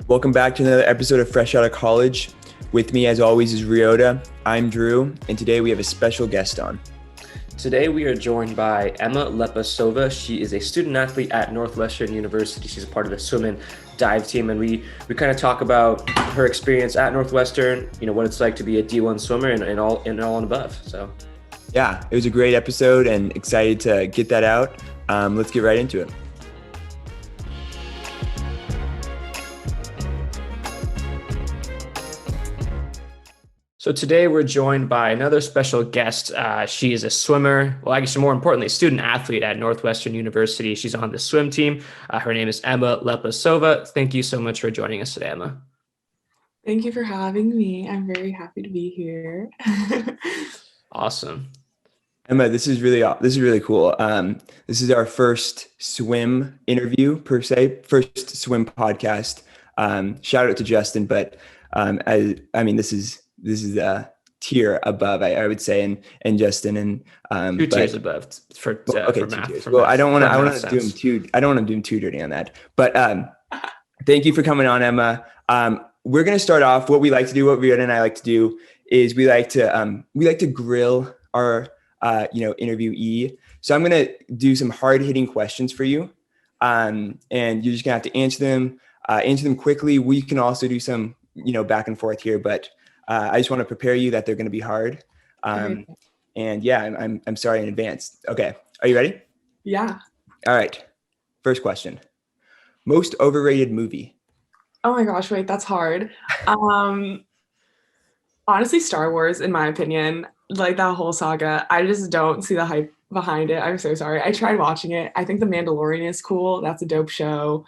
Welcome back to another episode of Fresh Out of College. With me, as always, is Ryota. I'm Drew, and today we have a special guest on. Today we are joined by Emma Lepasova. She is a student athlete at Northwestern University. She's a part of the swim and dive team, and we kind of talk about her experience at Northwestern, what it's like to be a D1 swimmer and all and above. So yeah, it was a great episode and excited to get that out. Let's get right into it. So today we're joined by another special guest. She is a swimmer, well, I guess more importantly, a student athlete at Northwestern University. She's on the swim team. Her name is Emma Lepasova. Thank you so much for joining us today, Emma. Thank you for having me. I'm very happy to be here. Awesome. Emma, this is really cool. This is our first swim interview per se, first swim podcast. Shout out to Justin, but this is a tier above, I would say, and Justin and two tiers above for math. Tiers. Well, I don't want to do him too dirty on that. But thank you for coming on, Emma. We're gonna start off. What we like to do, what Rita and I like to do, is we like to grill our interviewee. So I'm gonna do some hard hitting questions for you, and you're just gonna have to answer them quickly. We can also do some back and forth here, but I just want to prepare you that they're going to be hard. And yeah, I'm sorry in advance. Okay. Are you ready? Yeah. All right. First question. Most overrated movie? Oh my gosh, wait, that's hard. Honestly, Star Wars, in my opinion, like that whole saga, I just don't see the hype behind it. I'm so sorry. I tried watching it. I think The Mandalorian is cool. That's a dope show.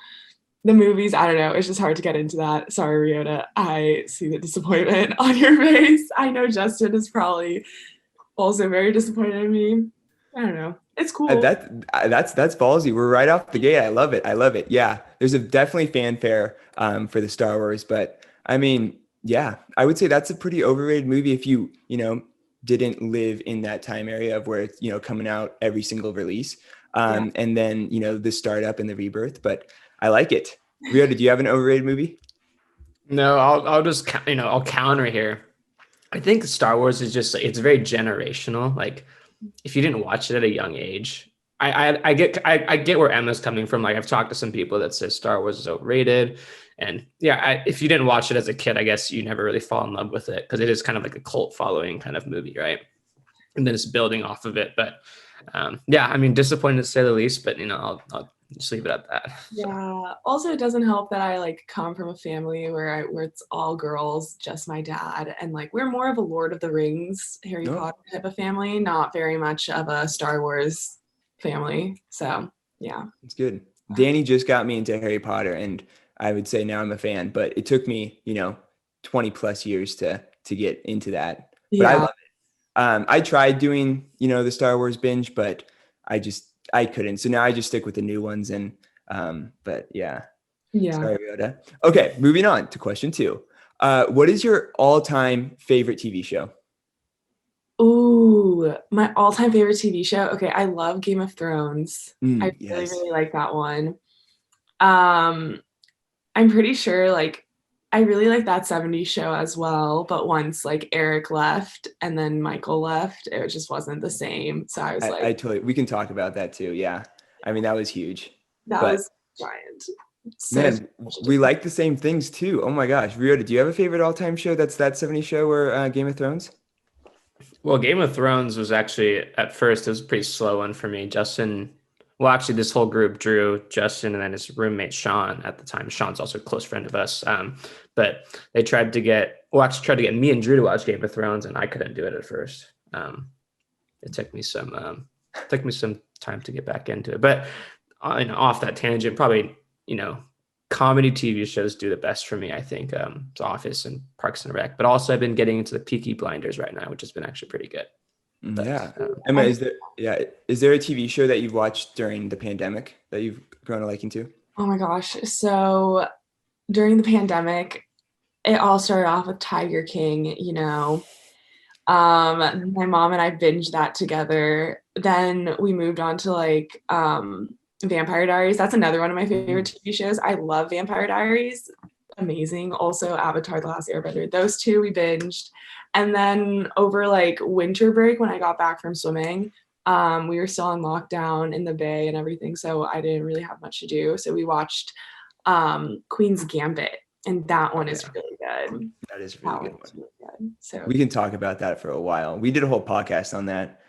The movies, I don't know. It's just hard to get into that. Sorry, Ryota. I see the disappointment on your face. I know Justin is probably also very disappointed in me. I don't know. It's cool. That's ballsy. We're right off the gate. I love it. Yeah, there's definitely fanfare for the Star Wars, but I mean, yeah, I would say that's a pretty overrated movie if you didn't live in that time area of where it's coming out every single release, and then the startup and the rebirth, but. I like it. Rio, did you have an overrated movie? No, I'll just I'll counter here. I think Star Wars is just it's very generational. Like if you didn't watch it at a young age, I get where Emma's coming from. Like I've talked to some people that say Star Wars is overrated, and yeah, if you didn't watch it as a kid, I guess you never really fall in love with it because it is kind of like a cult following kind of movie, right? And then it's building off of it, but yeah, I mean, disappointed to say the least, but I'll just leave it at that. Yeah. Also, it doesn't help that I come from a family where it's all girls, just my dad, and we're more of a Lord of the Rings, Harry Potter type of family, not very much of a Star Wars family. So yeah, it's good. Danny just got me into Harry Potter, and I would say now I'm a fan. But it took me 20 plus years to get into that. But I love it. I tried doing the Star Wars binge, but I couldn't. So now I just stick with the new ones. And, but yeah. Sorry, Rhoda. Okay. Moving on to question 2. What is your all-time favorite TV show? Ooh, my all-time favorite TV show. Okay. I love Game of Thrones. I really like that one. I'm pretty sure I really like that 70s show as well, but once Eric left and then Michael left, it just wasn't the same. So I was we can talk about that too. Yeah. I mean, that was huge. That was giant. Man, we like the same things too. Oh my gosh. Rio, did you have a favorite all-time show that's that 70s show or Game of Thrones? Well, Game of Thrones was actually, at first, it was a pretty slow one for me. Actually, this whole group, Drew, Justin, and then his roommate, Sean, at the time. Sean's also a close friend of us. But they tried to get me and Drew to watch Game of Thrones, and I couldn't do it at first. It took me some time to get back into it. But off that tangent, probably, comedy TV shows do the best for me, I think. It's Office and Parks and Rec. But also I've been getting into the Peaky Blinders right now, which has been actually pretty good. But, yeah. Emma, is there a TV show that you've watched during the pandemic that you've grown a liking to? Oh my gosh. So during the pandemic, it all started off with Tiger King, my mom and I binged that together. Then we moved on to Vampire Diaries. That's another one of my favorite TV shows. I love Vampire Diaries. amazing. Also, Avatar: The Last Airbender. Those two we binged. And then over like winter break, when I got back from swimming, we were still on lockdown in the Bay and everything, so I didn't really have much to do. So we watched Queen's Gambit, and that one is really good. That is a really good one. Really good. So we can talk about that for a while. We did a whole podcast on that.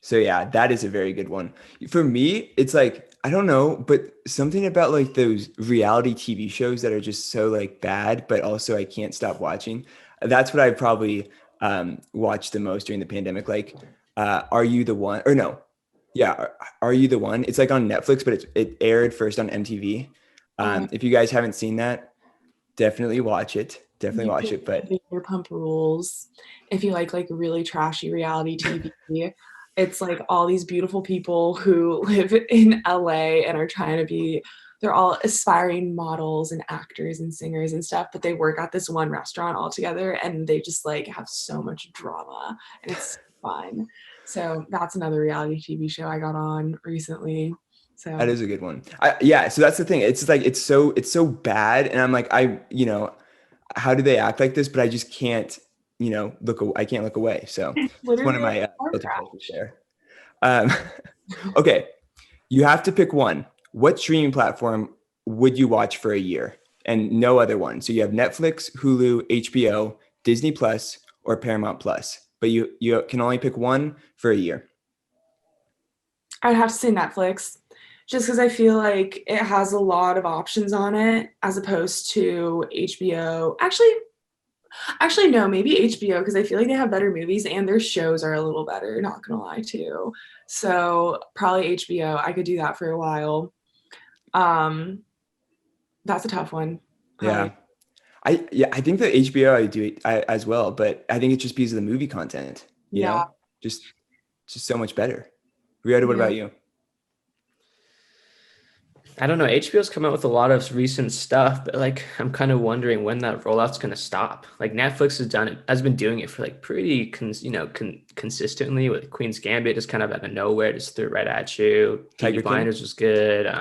So yeah, that is a very good one. For me, it's like, I don't know, but something about like those reality TV shows that are just so like bad, but also I can't stop watching. That's what I probably watched the most during the pandemic. Like, Are You the One? Or no, yeah, Are You the One? It's like on Netflix, but it aired first on MTV. If you guys haven't seen that, definitely watch it. Definitely watch it. But Vanderpump Rules, if you like really trashy reality TV, it's like all these beautiful people who live in LA and are trying to be, they're all aspiring models and actors and singers and stuff, but they work at this one restaurant all together and they just like have so much drama and it's fun. So that's another reality TV show I got on recently. So that is a good one. So that's the thing. It's like, it's so bad. And I'm like, how do they act like this? But I just can't, I can't look away. So it's one of my share. Okay. You have to pick one. What streaming platform would you watch for a year and no other one? So you have Netflix, Hulu, HBO, Disney Plus, or Paramount Plus, but you can only pick one for a year. I'd have to say Netflix, just because I feel like it has a lot of options on it as opposed to HBO. Actually, no, maybe HBO, because I feel like they have better movies and their shows are a little better, not gonna lie too. So probably HBO. I could do that for a while. That's a tough one. Yeah. I think that HBO I do it as well, but I think it's just because of the movie content, you know, just so much better. Rita, what about you? I don't know. HBO's come out with a lot of recent stuff, but like I'm kind of wondering when that rollout's going to stop. Like Netflix has been doing it for like pretty consistently with Queen's Gambit, just kind of out of nowhere, just threw it right at you. Peaky Blinders was good.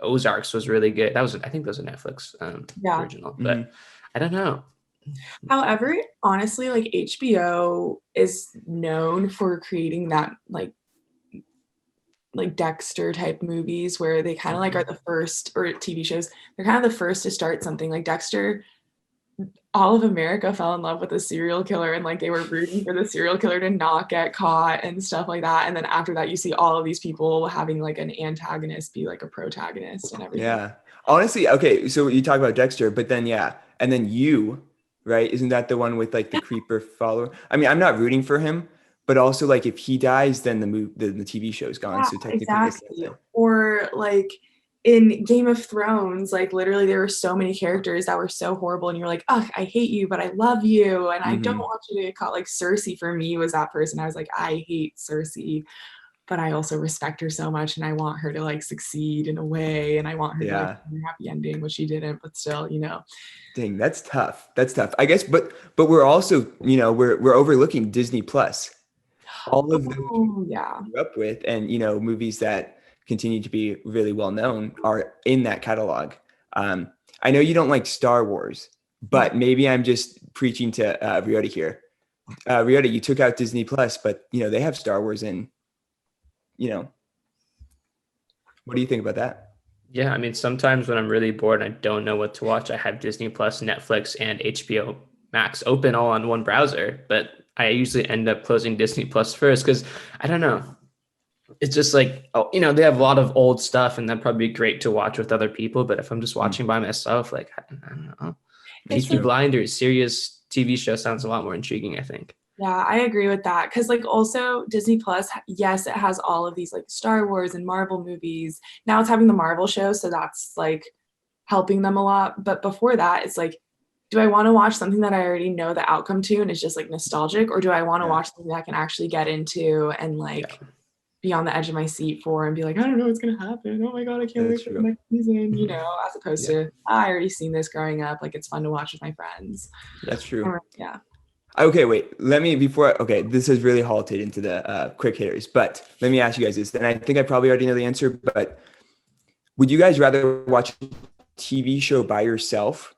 Ozarks was really good. I think that was a Netflix original, but I don't know. However, honestly, like HBO is known for creating that like Dexter type movies where they kind of like are the first, or TV shows, they're kind of the first to start something like Dexter. All of America fell in love with a serial killer and like they were rooting for the serial killer to not get caught and stuff like that. And then after that, you see all of these people having like an antagonist be like a protagonist and everything. Yeah. Honestly, okay. So you talk about Dexter, but then, and then You, right? Isn't that the one with like the creeper follower? I mean, I'm not rooting for him, but also like if he dies, then the TV show's gone. So technically, exactly. Or like in Game of Thrones, like literally there were so many characters that were so horrible and you're like, oh, I hate you, but I love you. And I don't want you to get caught. Like Cersei for me was that person. I was like, I hate Cersei, but I also respect her so much and I want her to like succeed in a way. And I want her to like have a happy ending, which she didn't, but still, Dang, that's tough. I guess, but we're also, we're overlooking Disney Plus. All of them grew up with, and movies that continue to be really well known are in that catalog. I know you don't like Star Wars, but maybe I'm just preaching to Rita here. Rita, you took out Disney Plus, but they have Star Wars in. What do you think about that? Yeah, I mean, sometimes when I'm really bored and I don't know what to watch, I have Disney Plus, Netflix, and HBO Max open all on one browser, but I usually end up closing Disney Plus first because I don't know. It's just like, they have a lot of old stuff and that'd probably be great to watch with other people. But if I'm just watching by myself, like, I don't know. Peaky Blinders, serious TV show sounds a lot more intriguing, I think. Yeah, I agree with that. Because like also Disney Plus, yes, it has all of these like Star Wars and Marvel movies. Now it's having the Marvel show. So that's like helping them a lot. But before that, it's like, do I want to watch something that I already know the outcome to and it's just like nostalgic, or do I want to watch something that I can actually get into and like be on the edge of my seat for and be like, I don't know what's gonna happen. Oh my god, I can't wait for the next season, as opposed to I already seen this growing up. Like it's fun to watch with my friends. That's true. Yeah. Okay, wait. This has really halted into the quick hitters, but let me ask you guys this, and I think I probably already know the answer, but would you guys rather watch TV show by yourself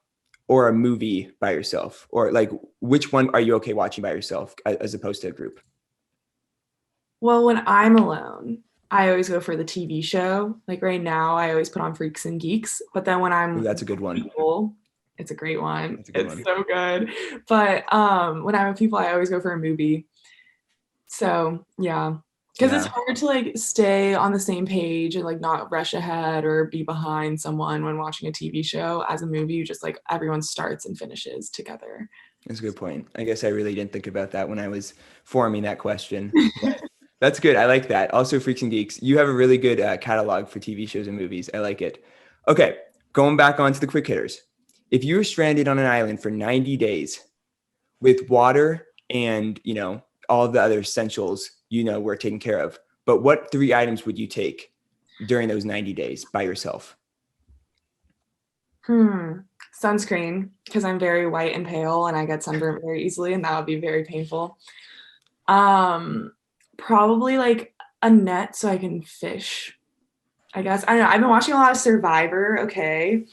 or a movie by yourself? Or like, which one are you okay watching by yourself as opposed to a group? Well, when I'm alone, I always go for the TV show. Like right now, I always put on Freaks and Geeks. But then when I'm That's a good one. people, it's a great one. That's a good It's one. so good. But when I'm with people, I always go for a movie. So yeah, because it's hard to like stay on the same page and like not rush ahead or be behind someone when watching a TV show. As a movie, you just like everyone starts and finishes together. That's a good point. I guess I really didn't think about that when I was forming that question. That's good. I like that. Also, Freaks and Geeks, you have a really good catalog for TV shows and movies. I like it. Okay, going back onto the quick hitters. If you were stranded on an island for 90 days with water and, you know, all of the other essentials, you know, were taken care of, but what 3 items would you take during those 90 days by yourself? Sunscreen, because I'm very white and pale and I get sunburnt very easily, and that would be very painful. Probably like a net so I can fish. I guess. I don't know. I've been watching a lot of Survivor. Okay.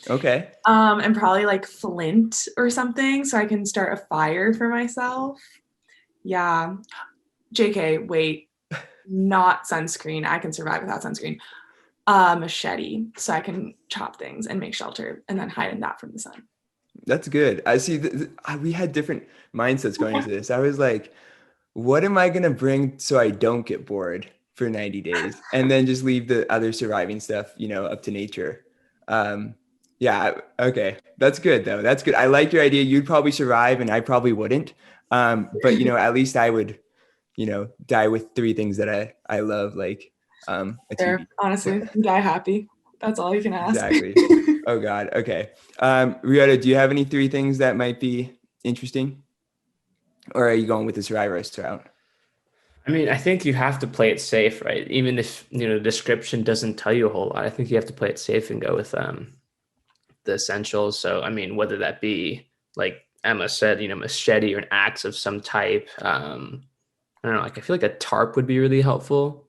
And probably like flint or something so I can start a fire for myself. Yeah. JK, wait. Not sunscreen. I can survive without sunscreen. Machete so I can chop things and make shelter and then hide in that from the sun. That's good. I see. We had different mindsets going into this. I was like, what am I going to bring so I don't get bored for 90 days and then just leave the other surviving stuff, you know, up to nature. Yeah. Okay. That's good though. That's good. I like your idea. You'd probably survive and I probably wouldn't. But you know, at least I would, you know, die with 3 things that I love, like, a TV. Honestly, die happy. That's all you can ask. Exactly. Oh God. Okay. Riota, do you have any 3 things that might be interesting? Or are you going with the survivorist route? I mean, I think you have to play it safe, right? Even if, you know, the description doesn't tell you a whole lot, I think you have to play it safe and go with the essentials. So, I mean, whether that be, like Emma said, you know, machete or an axe of some type. I don't know, like I feel like a tarp would be really helpful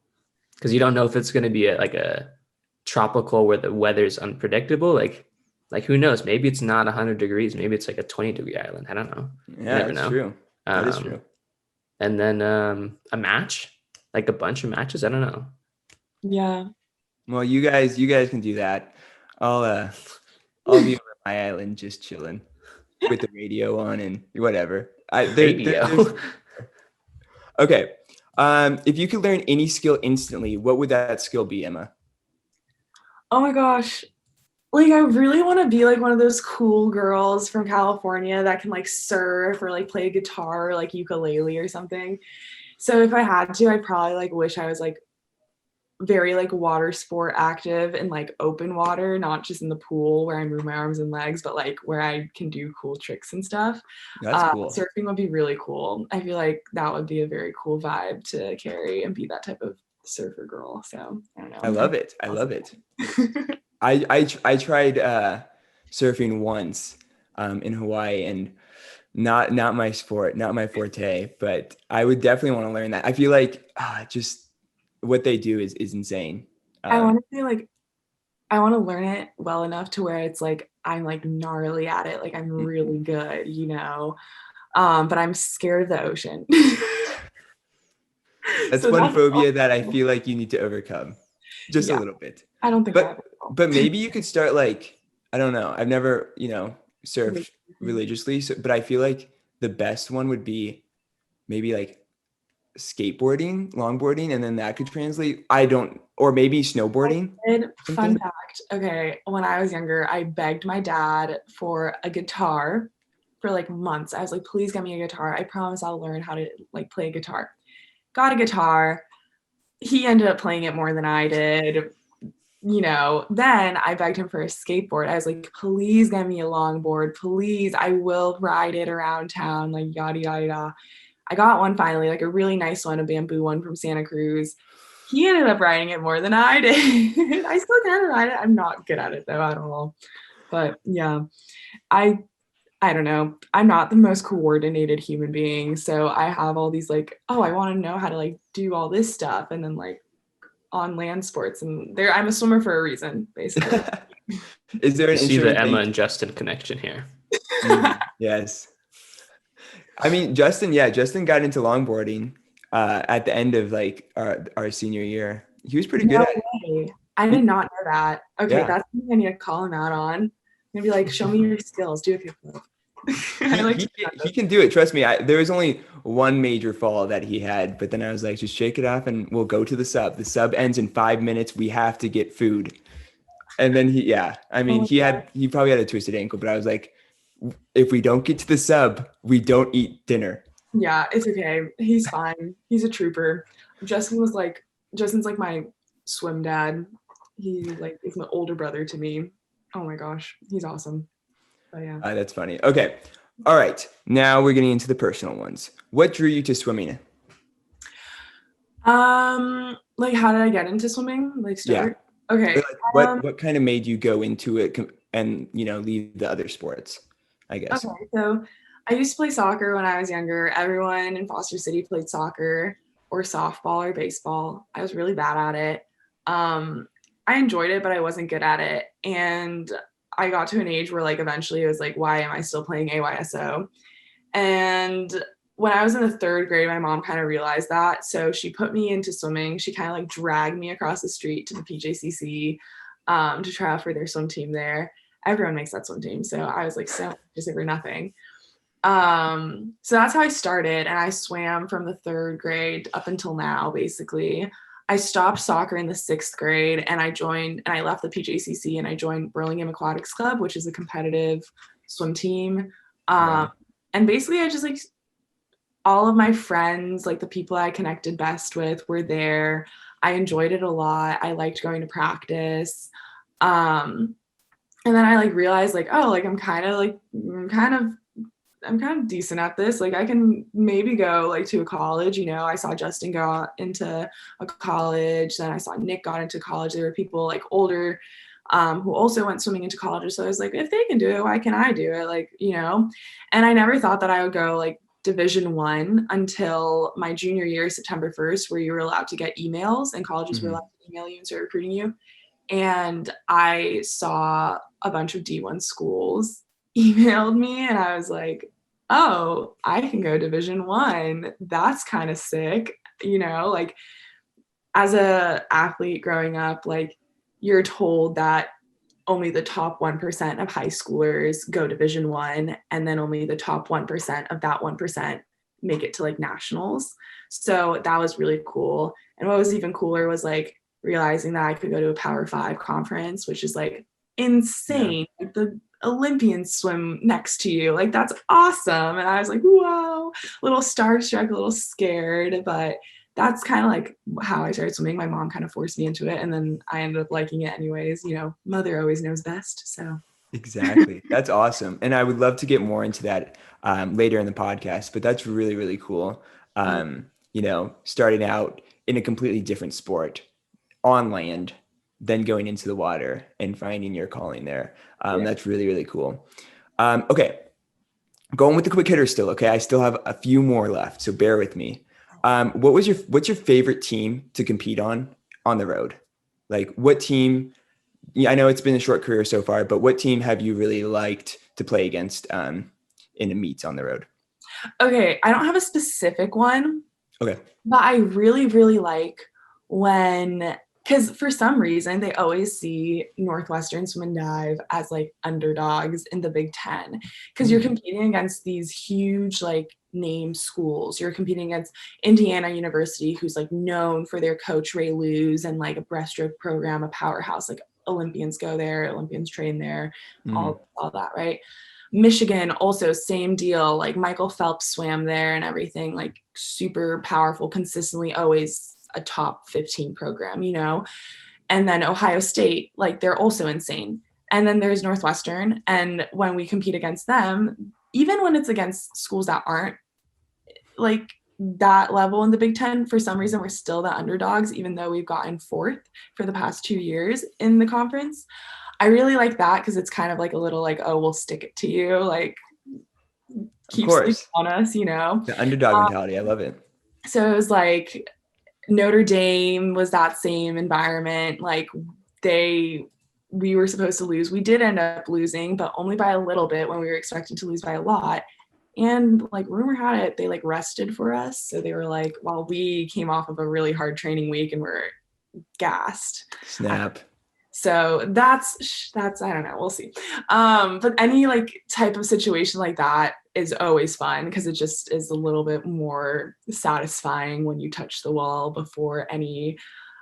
because you don't know if it's going to be a tropical where the weather's unpredictable. Like who knows? Maybe it's not 100 degrees. Maybe it's like a 20-degree island. I don't know. Yeah, that's true. That is true. And then a match, like a bunch of matches. I don't know. Yeah. Well, you guys can do that. I'll be over at my island just chilling with the radio on and whatever. Radio. Okay. If you could learn any skill instantly, what would that skill be, Emma? Oh my gosh. Like, I really want to be like one of those cool girls from California that can like surf or like play guitar or like ukulele or something. So if I had to, I'd probably like wish I was like very like water sport active in like open water, not just in the pool where I move my arms and legs, but like where I can do cool tricks and stuff. That's cool. Surfing would be really cool. I feel like that would be a very cool vibe to carry and be that type of surfer girl. So I don't know. I love it. I tried surfing once in Hawaii, and not my sport, not my forte, but I would definitely want to learn that. I feel like just what they do is insane. I want to learn it well enough to where it's like I'm like gnarly at it, like I'm really good, you know. But I'm scared of the ocean. That's one phobia that I feel like you need to overcome just a little bit. I don't think but maybe you could start like, I don't know. I've never, you know, surfed religiously, but I feel like the best one would be maybe like skateboarding, longboarding, and then that could translate. Or maybe snowboarding. Fun fact. Okay. When I was younger, I begged my dad for a guitar for like months. I was like, please get me a guitar. I promise I'll learn how to like play guitar. Got a guitar. He ended up playing it more than I did. You know, then I begged him for a skateboard. I was like, please get me a longboard. Please, I will ride it around town, like yada, yada, yada. I got one finally, like a really nice one, a bamboo one from Santa Cruz. He ended up riding it more than I did. I still can ride it. I'm not good at it though at all. But yeah, I don't know. I'm not the most coordinated human being. So I have all these like, oh, I want to know how to like do all this stuff. And then like on land sports, and I'm a swimmer for a reason, basically. Is there You see the Emma and Justin connection here? Yes. I mean, Justin got into longboarding at the end of like our senior year. He was pretty good at it. I did not know that. Okay, Yeah. that's something I need to call him out on. And be like, show me your skills. Do a kickflip. He can do it. Trust me. There was only one major fall that he had, but then I was like, just shake it off and we'll go to the sub. The sub ends in 5 minutes. We have to get food. And then he probably had a twisted ankle, but I was like, if we don't get to the sub, we don't eat dinner. Yeah, it's okay. He's fine. He's a trooper. Justin's like my swim dad. He like is my older brother to me. Oh my gosh, he's awesome. But yeah. That's funny. Okay. All right. Now we're getting into the personal ones. What drew you to swimming? Like how did I get into swimming? Like start? Yeah. Okay. Like, what kind of made you go into it and leave the other sports, I guess? Okay. So I used to play soccer when I was younger. Everyone in Foster City played soccer or softball or baseball. I was really bad at it. I enjoyed it, but I wasn't good at it. And I got to an age where like eventually it was like, why am I still playing AYSO? And when I was in the 3rd grade, my mom kind of realized that. So she put me into swimming. She kind of like dragged me across the street to the PJCC to try out for their swim team there. Everyone makes that swim team. So I was like, so just for nothing. So that's how I started. And I swam from the 3rd grade up until now, basically. I stopped soccer in the 6th grade and I left the PJCC and I joined Burlingame Aquatics Club, which is a competitive swim team. And basically I just like all of my friends, like the people I connected best with were there. I enjoyed it a lot. I liked going to practice. And then I like realized like, oh, like I'm kind of decent at this. Like I can maybe go like to a college, I saw Justin go into a college. Then I saw Nick got into college. There were people like older who also went swimming into college. So I was like, if they can do it, why can't I do it? Like, and I never thought that I would go like Division I until my junior year, September 1st, where you were allowed to get emails and colleges were allowed to email you and start recruiting you. And I saw a bunch of D1 schools emailed me and I was like, oh, I can go Division I. That's kind of sick. Like as a athlete growing up, like you're told that only the top 1% of high schoolers go Division I, and then only the top 1% of that 1% make it to like nationals. So that was really cool. And what was even cooler was like realizing that I could go to a Power 5 conference, which is like insane. Yeah. Like the Olympians swim next to you. Like that's awesome. And I was like, whoa, a little starstruck, a little scared, but that's kind of like how I started swimming. My mom kind of forced me into it and then I ended up liking it anyways. Mother always knows best. So exactly. That's awesome. And I would love to get more into that later in the podcast, but that's really, really cool. Starting out in a completely different sport on land, then going into the water and finding your calling there. That's really, really cool. Okay. Going with the quick hitter still. Okay. I still have a few more left, so bear with me. What's your favorite team to compete on the road? Like what team, I know it's been a short career so far, but what team have you really liked to play against in the meets on the road? Okay. I don't have a specific one. Okay. But I really, really like because for some reason they always see Northwestern Swim and Dive as like underdogs in the Big Ten because you're competing against these huge like name schools. You're competing against Indiana University, who's like known for their coach Ray Lewis and like a breaststroke program, a powerhouse. Like Olympians go there, Olympians train there, all that, right? Michigan also same deal. Like Michael Phelps swam there and everything. Like super powerful, consistently always a top 15 program, and then Ohio State, like they're also insane. And then there's Northwestern. And when we compete against them, even when it's against schools that aren't like that level in the Big Ten, for some reason, we're still the underdogs, even though we've gotten 4th for the past 2 years in the conference. I really like that because it's kind of like a little like, oh, we'll stick it to you. Like keep sleeping on us, The underdog mentality. I love it. So it was like Notre Dame was that same environment. Like they we were supposed to lose. We did end up losing, but only by a little bit when we were expecting to lose by a lot. And like rumor had it, they like rested for us. So they were like, while we came off of a really hard training week and we're gassed. Snap. So that's I don't know, we'll see. But any like type of situation like that is always fun because it just is a little bit more satisfying when you touch the wall before any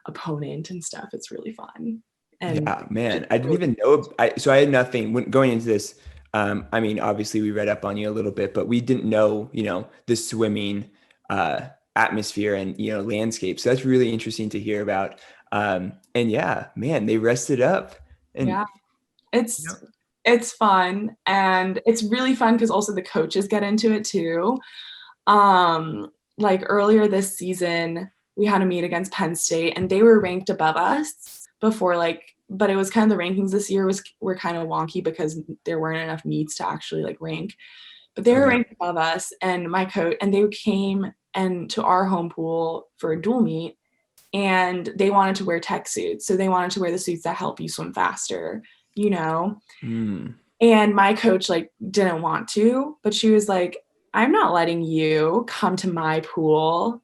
opponent and stuff. It's really fun. And yeah, man, I didn't even know. So I had nothing when going into this. I mean, obviously we read up on you a little bit, but we didn't know, the swimming atmosphere and, landscape. So that's really interesting to hear about. And yeah, man, they rested up. And, yeah, it's fun. And it's really fun because also the coaches get into it too. Like earlier this season, we had a meet against Penn State and they were ranked above us before, but it was kind of the rankings this year were kind of wonky because there weren't enough meets to actually like rank, but they were ranked above us. And my coach, and they came and to our home pool for a dual meet and they wanted to wear tech suits. So they wanted to wear the suits that help you swim faster, And my coach like didn't want to, but she was like, I'm not letting you come to my pool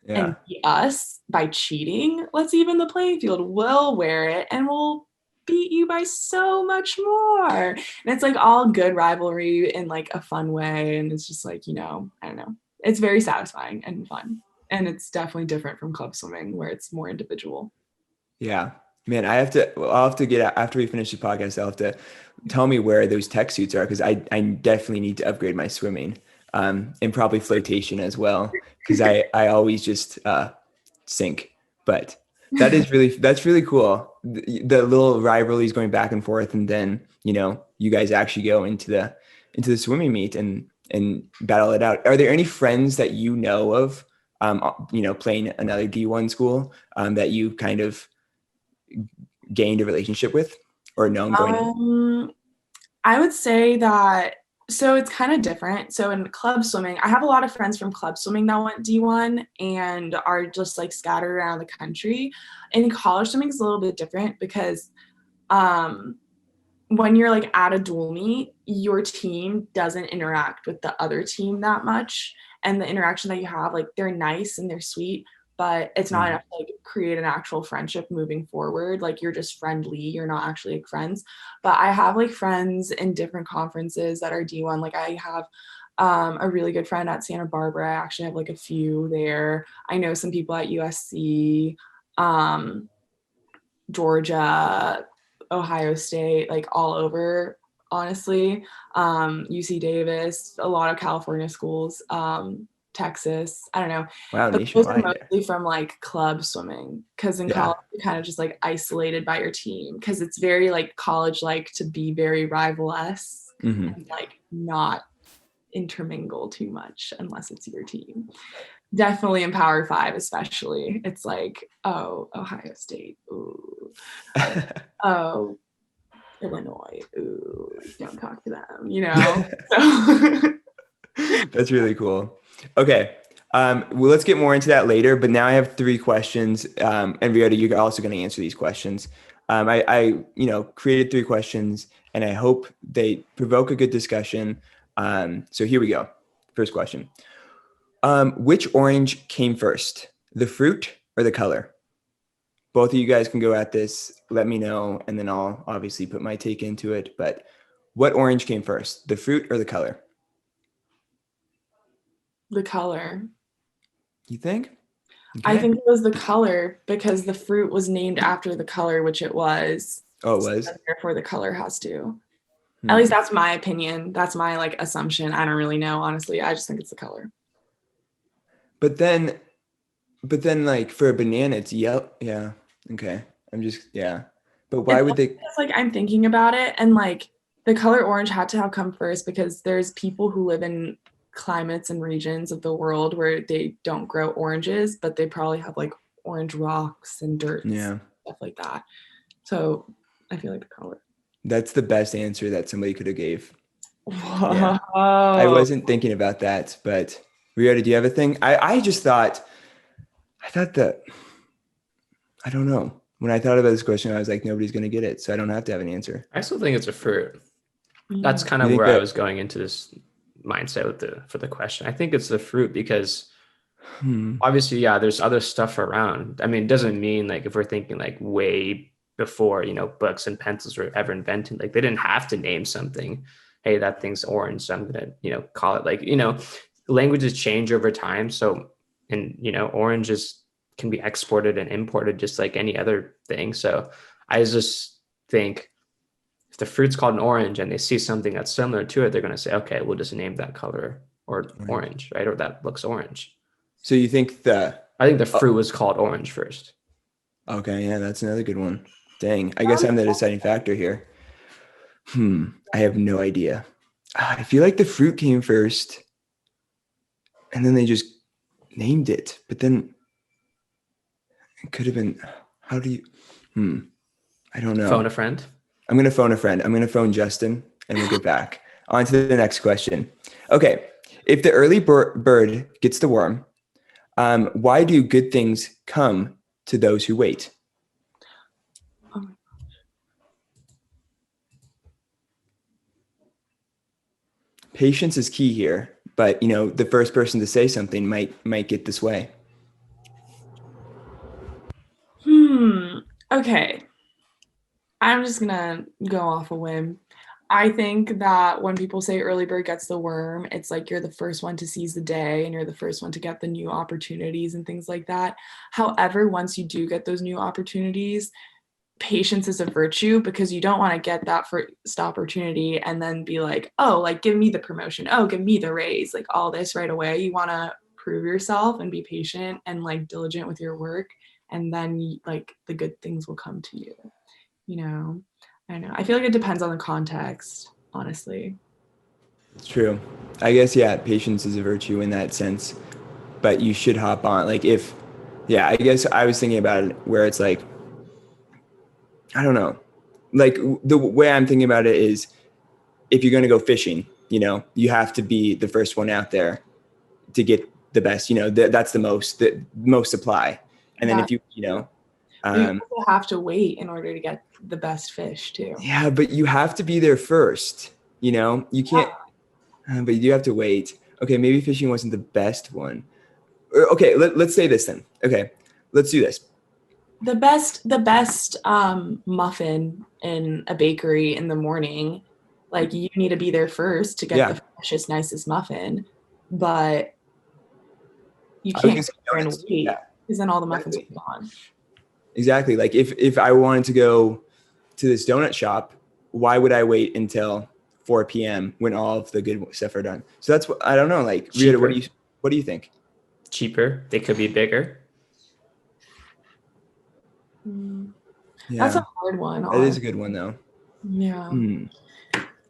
and beat us by cheating. Let's even the playing field. We'll wear it and we'll beat you by so much more. And it's like all good rivalry in like a fun way. And it's just like, I don't know. It's very satisfying and fun. And it's definitely different from club swimming where it's more individual. Yeah, man, I'll have to get after we finish the podcast, I'll have to tell me where those tech suits are. Cause I definitely need to upgrade my swimming. And probably flotation as well, because I always just sink. But that's really cool. The little rivalries going back and forth, and then you guys actually go into the swimming meet and battle it out. Are there any friends that you know of, playing another D1 school that you kind of gained a relationship with or known going in? I would say that. So it's kind of different. So in club swimming, I have a lot of friends from club swimming that went D1 and are just like scattered around the country. In college swimming is a little bit different because when you're like at a dual meet, your team doesn't interact with the other team that much. And the interaction that you have, like they're nice and they're sweet, but it's not enough to like create an actual friendship moving forward. Like you're just friendly. You're not actually like friends. But I have like friends in different conferences that are D1. Like I have a really good friend at Santa Barbara. I actually have like a few there. I know some people at USC, Georgia, Ohio State, like all over, honestly. UC Davis, a lot of California schools. Texas, I don't know. Wow, but those are nationwide. mostly from like club swimming because in college you're kind of just like isolated by your team because it's very like college like to be very rival-esque and like not intermingle too much unless it's your team. Definitely in Power 5 especially. It's like, oh, Ohio State, ooh. Oh, Illinois, ooh, don't talk to them, So That's really cool. Okay. Well, let's get more into that later, but now I have 3 questions. And Riota, you're also going to answer these questions. I created 3 questions and I hope they provoke a good discussion. So here we go. First question. Which orange came first, the fruit or the color? Both of you guys can go at this. Let me know. And then I'll obviously put my take into it, but what orange came first, the fruit or the color? The color. You think? Okay. I think it was the color because the fruit was named after the color, which it was. Oh, it was? So therefore, the color has to. At least that's my opinion. That's my like assumption. I don't really know, honestly. I just think it's the color. But then like for a banana, it's yellow. Yeah. Okay. But why would they? It's like I'm thinking about it and like the color orange had to have come first because there's people who live in climates and regions of the world where they don't grow oranges, but they probably have like orange rocks and dirt and stuff like that. So I feel like the color. That's the best answer that somebody could have gave. Whoa. Yeah. I wasn't thinking about that, but Riota, do you have a thing? I thought that, I don't know. When I thought about this question, I was like, nobody's going to get it. So I don't have to have an answer. I still think it's a fruit. That's kind of where I was going into this mindset with for the question. I think it's the fruit because obviously, yeah, there's other stuff around. I mean, it doesn't mean like if we're thinking like way before, books and pencils were ever invented, like they didn't have to name something. Hey, that thing's orange, so I'm going to, call it like, languages change over time. So, and, oranges can be exported and imported just like any other thing. So I just think if the fruit's called an orange and they see something that's similar to it, they're going to say, okay, we'll just name that color or orange, right? Or that looks orange. So you think I think the fruit was called orange first. Okay. Yeah, that's another good one. Dang. I guess I'm the deciding factor here. I have no idea. I feel like the fruit came first and then they just named it, but then it could have been, how do you, I don't know. Phone a friend. I'm going to phone a friend. I'm going to phone Justin and we'll get back. On to the next question. Okay. If the early bird gets the worm, why do good things come to those who wait? Oh my gosh. Patience is key here, but the first person to say something might get this way. Okay. I'm just gonna go off a whim. I think that when people say early bird gets the worm, it's like you're the first one to seize the day and you're the first one to get the new opportunities and things like that. However, once you do get those new opportunities, patience is a virtue because you don't want to get that first opportunity and then be like, oh, like give me the promotion. Oh, give me the raise, like all this right away. You want to prove yourself and be patient and like diligent with your work. And then like the good things will come to you. I don't know. I feel like it depends on the context, honestly. It's true. I guess, yeah, patience is a virtue in that sense, but you should hop on. Like I guess I was thinking about it where it's like, I don't know. Like the way I'm thinking about it is if you're going to go fishing, you have to be the first one out there to get the best, that's the most supply. And then if you also have to wait in order to get the best fish too. Yeah, but you have to be there first. You can't, but you do have to wait. Okay, maybe fishing wasn't the best one. Okay, let's say this then. Okay, let's do this. The best muffin in a bakery in the morning, like you need to be there first to get the freshest, nicest muffin, but you can't sit there and wait because then all the muffins will be gone. Exactly. Like if I wanted to go to this donut shop, why would I wait until 4 p.m. when all of the good stuff are done? So that's what I don't know. Like, Rita, what do you think? Cheaper. They could be bigger. Yeah. That's a hard one. That is a good one though. Yeah.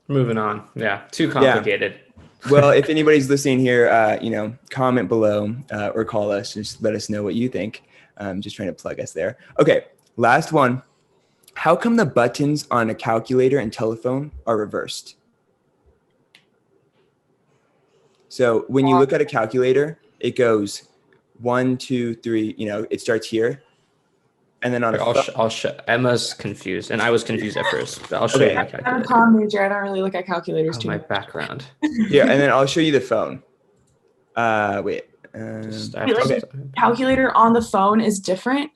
Moving on. Yeah. Too complicated. Yeah. Well, if anybody's listening here, comment below or call us. Just let us know what you think. Just trying to plug us there. Okay. Last one. How come the buttons on a calculator and telephone are reversed? So when you look at a calculator, it goes 1, 2, 3, it starts here. And then on I'll show. Emma's confused, and I was confused at first. But I'll show you my calculator. I'm a comm major. I don't really look at calculators too my much. background. Yeah, and then I'll show you the phone. Wait. Calculator on the phone is different.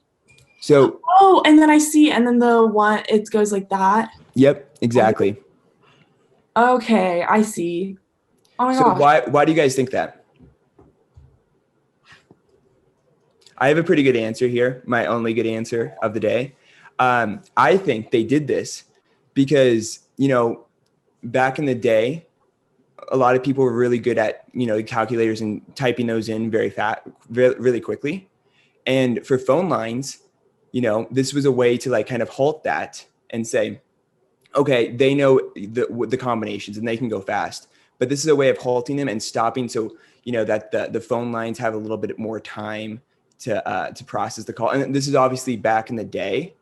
So. Oh, and then I see, and then the one it goes like that. Yep, exactly. Okay, I see. Oh my gosh. So why do you guys think that? I have a pretty good answer here. My only good answer of the day. I think they did this because, back in the day, a lot of people were really good at, calculators and typing those in very fast, really quickly. And for phone lines, this was a way to like kind of halt that and say, okay, they know the combinations and they can go fast, but this is a way of halting them and stopping. So, that the phone lines have a little bit more time to process the call. And this is obviously back in the day.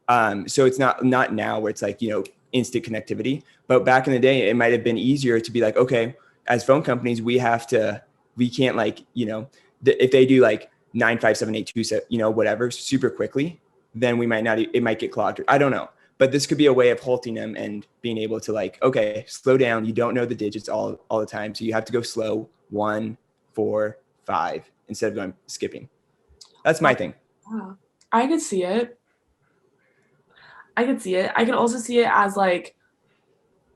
So it's not now where it's like, instant connectivity, but back in the day, it might've been easier to be like, okay, as phone companies, we can't like, if they do like 95782, whatever, super quickly, then it might get clogged. I don't know. But this could be a way of halting them and being able to like, okay, slow down. You don't know the digits all the time. So you have to go slow, 1, 4, 5, instead of going skipping. That's my thing. I could see it. I could also see it as like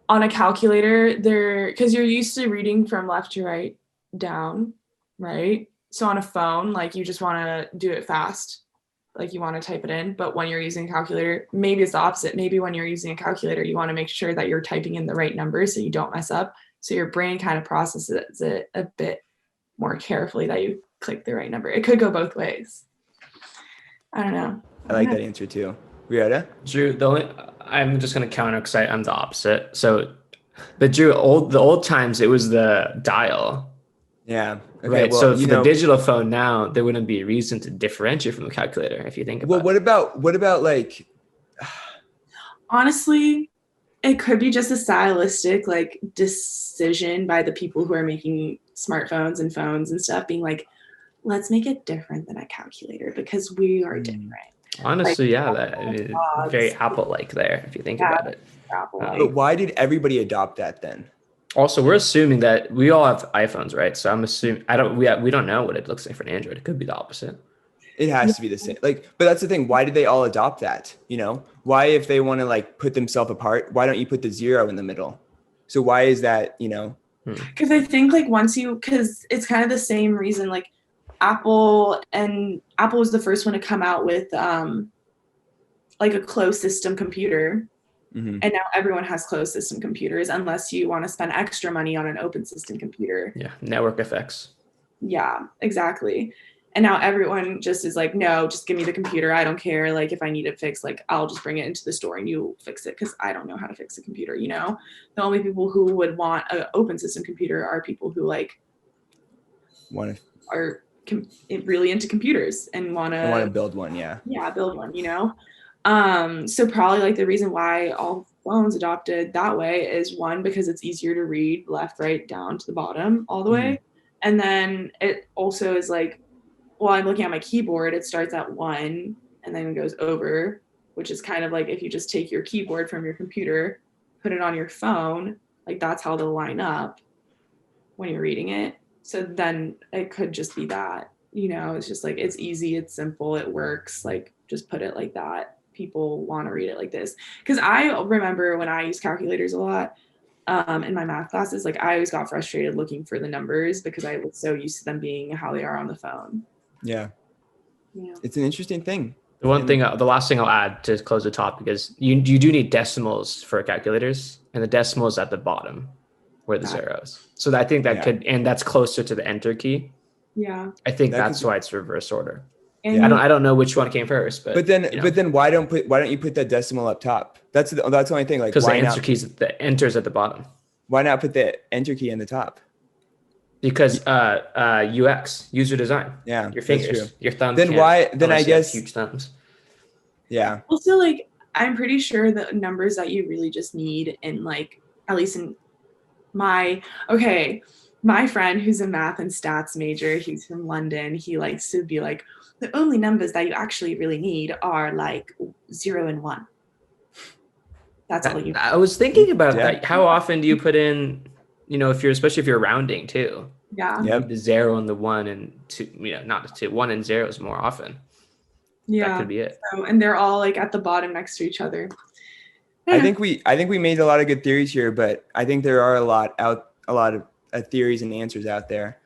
on a calculator there, because you're used to reading from left to right down, right? So on a phone, like you just want to do it fast. Like you want to type it in, but when you're using a calculator, maybe it's the opposite. Maybe when you're using a calculator, you want to make sure that you're typing in the right numbers so you don't mess up. So your brain kind of processes it a bit more carefully that you click the right number. It could go both ways. I don't know. I like that answer too. Riota? Drew, I'm just going to counter because I'm the opposite. So, but Drew, the old times, it was the dial. Yeah. Okay, right. Well, so for the digital phone now, there wouldn't be a reason to differentiate from the calculator if you think about it. What about like? Honestly, it could be just a stylistic like decision by the people who are making smartphones and phones and stuff, being like, let's make it different than a calculator because we are different. Honestly, that very Apple-like there if you think about it. But why did everybody adopt that then? Also, we're assuming that we all have iPhones, right? So I'm assuming we don't know what it looks like for an Android. It could be the opposite. It has to be the same. Like, but that's the thing. Why did they all adopt that? You know, why if they want to like put themselves apart, why don't you put the 0 in the middle? So why is that? You know, because I think like because it's kind of the same reason. Like Apple was the first one to come out with like a closed system computer. Mm-hmm. And now everyone has closed system computers unless you want to spend extra money on an open system computer. Yeah, network effects. Yeah, exactly. And now everyone just is like, no, just give me the computer. I don't care. Like if I need it fixed, like I'll just bring it into the store and you fix it because I don't know how to fix a computer, you know? The only people who would want an open system computer are people who like are really into computers and want to build one. Yeah, build one, you know? So probably like the reason why all phones adopted that way is one, because it's easier to read left, right, down to the bottom all the way. And then it also is like, well, I'm looking at my keyboard, it starts at 1 and then it goes over, which is kind of like if you just take your keyboard from your computer, put it on your phone, like that's how they'll line up when you're reading it. So then it could just be that, you know, it's just like, it's easy, it's simple, it works, like just put it like that. People want to read it like this. Because I remember when I used calculators a lot in my math classes, like I always got frustrated looking for the numbers because I was so used to them being how they are on the phone. Yeah. It's an interesting thing. The last thing I'll add to close the topic is you do need decimals for calculators, and the decimal is at the bottom where the zeros. So I think that and that's closer to the enter key. Yeah. I think that's why it's reverse order. And I don't know which one came first, but then why don't you put that decimal up top? That's the only thing. Like, because the enter's at the bottom. Why not put the enter key in the top? Because UX, user design. Yeah, your fingers, your thumbs. Then why? Then I guess huge thumbs. Yeah. Also, like I'm pretty sure the numbers that you really just need in like at least in my friend who's a math and stats major, he's from London. He likes to be like, the only numbers that you actually really need are like 0 and 1. That's all you need. I was thinking about that. How often do you put in, you know, especially if you're rounding too? Yeah. Yep. The 0 and the 1 and 2, you know, not the 2, 1 and 0 is more often. Yeah. That could be it. So, and they're all like at the bottom next to each other. I think we made a lot of good theories here, but I think there are a lot of theories and answers out there.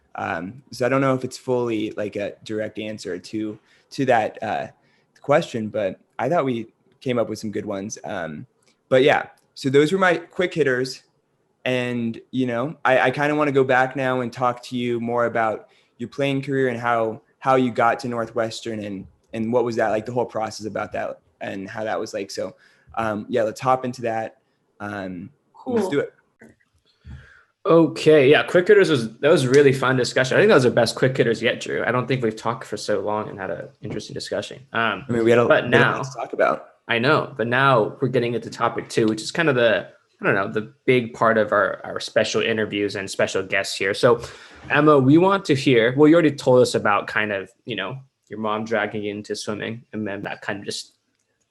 So I don't know if it's fully like a direct answer to that question, but I thought we came up with some good ones. But yeah, so those were my quick hitters. And, you know, I kind of want to go back now and talk to you more about your playing career and how you got to Northwestern and what was that like, the whole process about that and how that was like. So let's hop into that. Cool. Let's do it. Okay, yeah, quick hitters was a really fun discussion. I think that was our best quick hitters yet, Drew. I don't think we've talked for so long and had an interesting discussion. We had a lot to talk about. I know, but now we're getting into topic 2, which is kind of the big part of our special interviews and special guests here. So, Emma, we want to hear. Well, you already told us about kind of, you know, your mom dragging you into swimming, and then that kind of just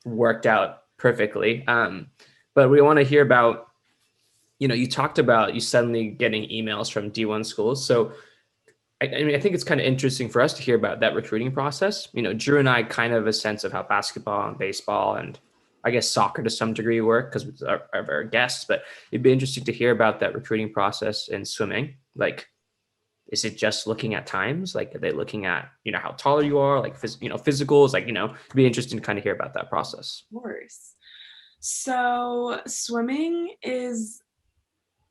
worked out perfectly. But we want to hear about, you talked about you suddenly getting emails from D1 schools. So I mean, I think it's kind of interesting for us to hear about that recruiting process. Drew and I kind of have a sense of how basketball and baseball and I guess soccer to some degree work because it's our guests, but it'd be interesting to hear about that recruiting process in swimming. Like, is it just looking at times? Like, are they looking at, how taller you are, like, physicals, like, it'd be interesting to kind of hear about that process. Of course. So swimming is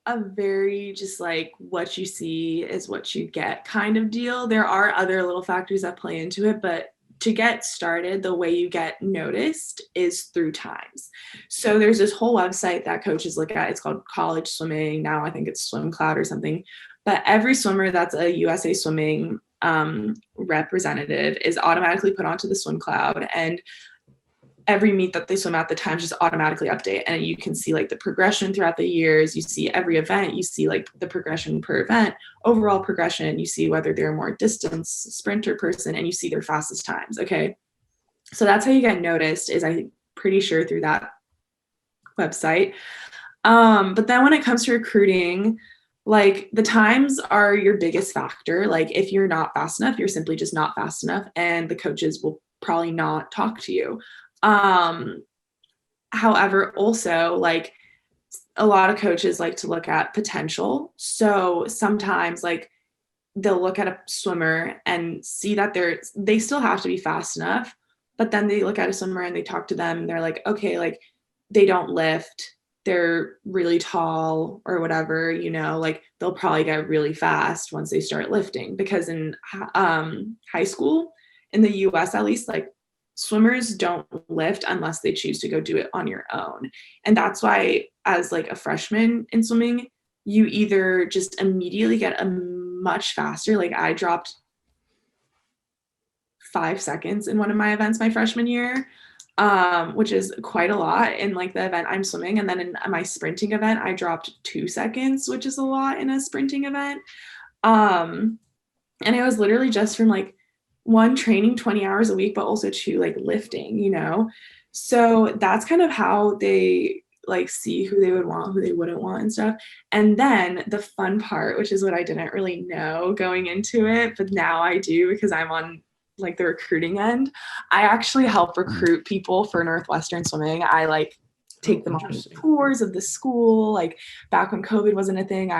a very just like what you see is what you get kind of deal. There are other little factors that play into it, but to get started, the way you get noticed is through times. So there's this whole website that coaches look at. It's called College Swimming. Now I think it's Swim Cloud or something. But every swimmer that's a USA Swimming representative is automatically put onto the Swim Cloud, and every meet that they swim at, the times just automatically update, and you can see like the progression throughout the years. You see every event, you see like the progression per event, overall progression, you see whether they're a more distance sprinter person, and you see their fastest times. Okay, so that's how you get noticed, is I'm pretty sure through that website. But then when it comes to recruiting, like the times are your biggest factor. Like if you're not fast enough, you're simply just not fast enough, and the coaches will probably not talk to you. However, also like a lot of coaches like to look at potential. So sometimes like they'll look at a swimmer and see that they still have to be fast enough, but then they look at a swimmer and they talk to them and they're like, okay, like they don't lift, they're really tall or whatever, like they'll probably get really fast once they start lifting, because in high school in the US at least, like swimmers don't lift unless they choose to go do it on your own. And that's why as like a freshman in swimming, you either just immediately get a much faster, like I dropped 5 seconds in one of my events my freshman year, which is quite a lot in like the event I'm swimming. And then in my sprinting event, I dropped 2 seconds, which is a lot in a sprinting event. And it was literally just from like one, training 20 hours a week, but also two, like lifting, so that's kind of how they like see who they would want, who they wouldn't want and stuff. And then the fun part, which is what I didn't really know going into it, but now I do because I'm on like the recruiting end. I actually help recruit people for Northwestern Swimming. I like take them on tours of the school. Like back when COVID wasn't a thing,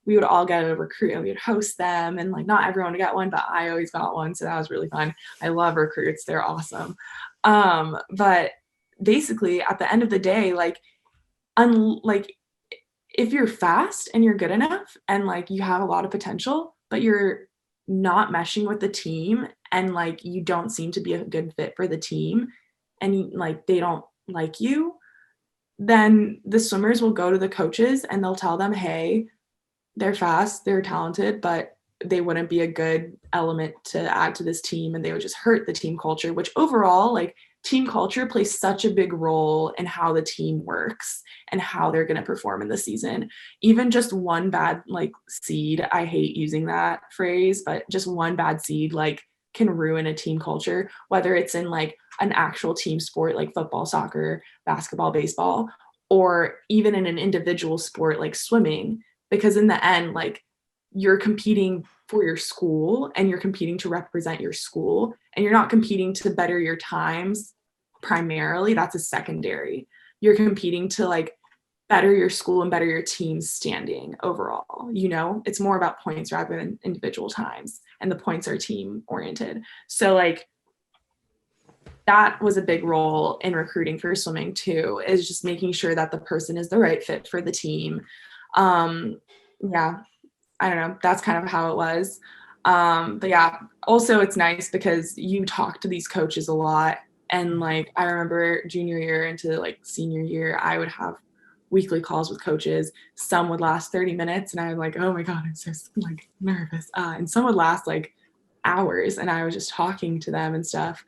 we would all get a recruit and we would host them, and like not everyone would get one, but I always got one. So that was really fun. I love recruits. They're awesome. But basically at the end of the day, like if you're fast and you're good enough and like you have a lot of potential, but you're not meshing with the team and like you don't seem to be a good fit for the team and like they don't like you, then the swimmers will go to the coaches and they'll tell them, hey, they're fast, they're talented, but they wouldn't be a good element to add to this team, and they would just hurt the team culture, which overall, like team culture plays such a big role in how the team works and how they're going to perform in the season. Even just one bad like seed, I hate using that phrase, but just one bad seed like can ruin a team culture, whether it's in like an actual team sport like football, soccer, basketball, baseball, or even in an individual sport like swimming. Because in the end, like you're competing for your school and you're competing to represent your school, and you're not competing to better your times primarily. That's a secondary. You're competing to like better your school and better your team's standing overall. It's more about points rather than individual times, and the points are team oriented. So like that was a big role in recruiting for swimming too, is just making sure that the person is the right fit for the team. Yeah, I don't know. That's kind of how it was. But yeah, also it's nice because you talk to these coaches a lot. And like, I remember junior year into like senior year, I would have weekly calls with coaches. Some would last 30 minutes and I was like, oh my God, I'm so like nervous. And some would last like hours and I was just talking to them and stuff.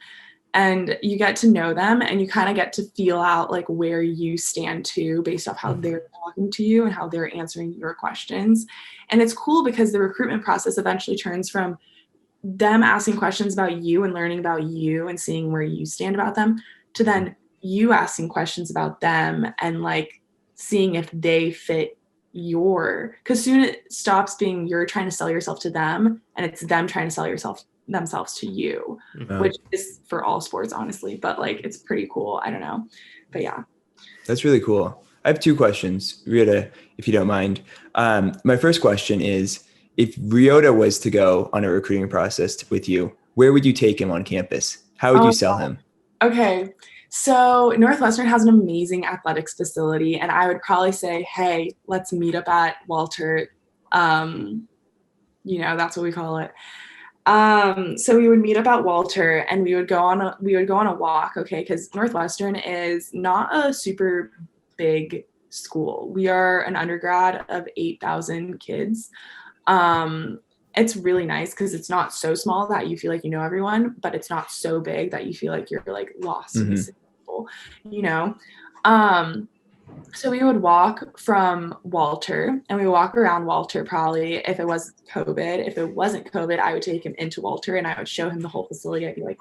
And you get to know them and you kind of get to feel out like where you stand too, based off how they're talking to you and how they're answering your questions. And it's cool because the recruitment process eventually turns from them asking questions about you and learning about you and seeing where you stand about them to then you asking questions about them and like seeing if they fit because soon it stops being you're trying to sell yourself to them and it's them trying to sell themselves to you, which is for all sports, honestly, but like it's pretty cool. I don't know, but yeah. That's really cool. I have 2 questions, Ryota, if you don't mind. My first question is, if Ryota was to go on a recruiting process with you, where would you take him on campus? How would you sell him? Okay. So Northwestern has an amazing athletics facility, and I would probably say, hey, let's meet up at Walter. That's what we call it. So we would meet up at Walter and we would go on a walk, okay? Because Northwestern is not a super big school. We are an undergrad of 8,000 kids. It's really nice because it's not so small that you feel like you know everyone, but it's not so big that you feel like you're like lost in the people, So we would walk from Walter and we would walk around Walter probably if it was COVID. If it wasn't COVID, I would take him into Walter and I would show him the whole facility. I'd be like,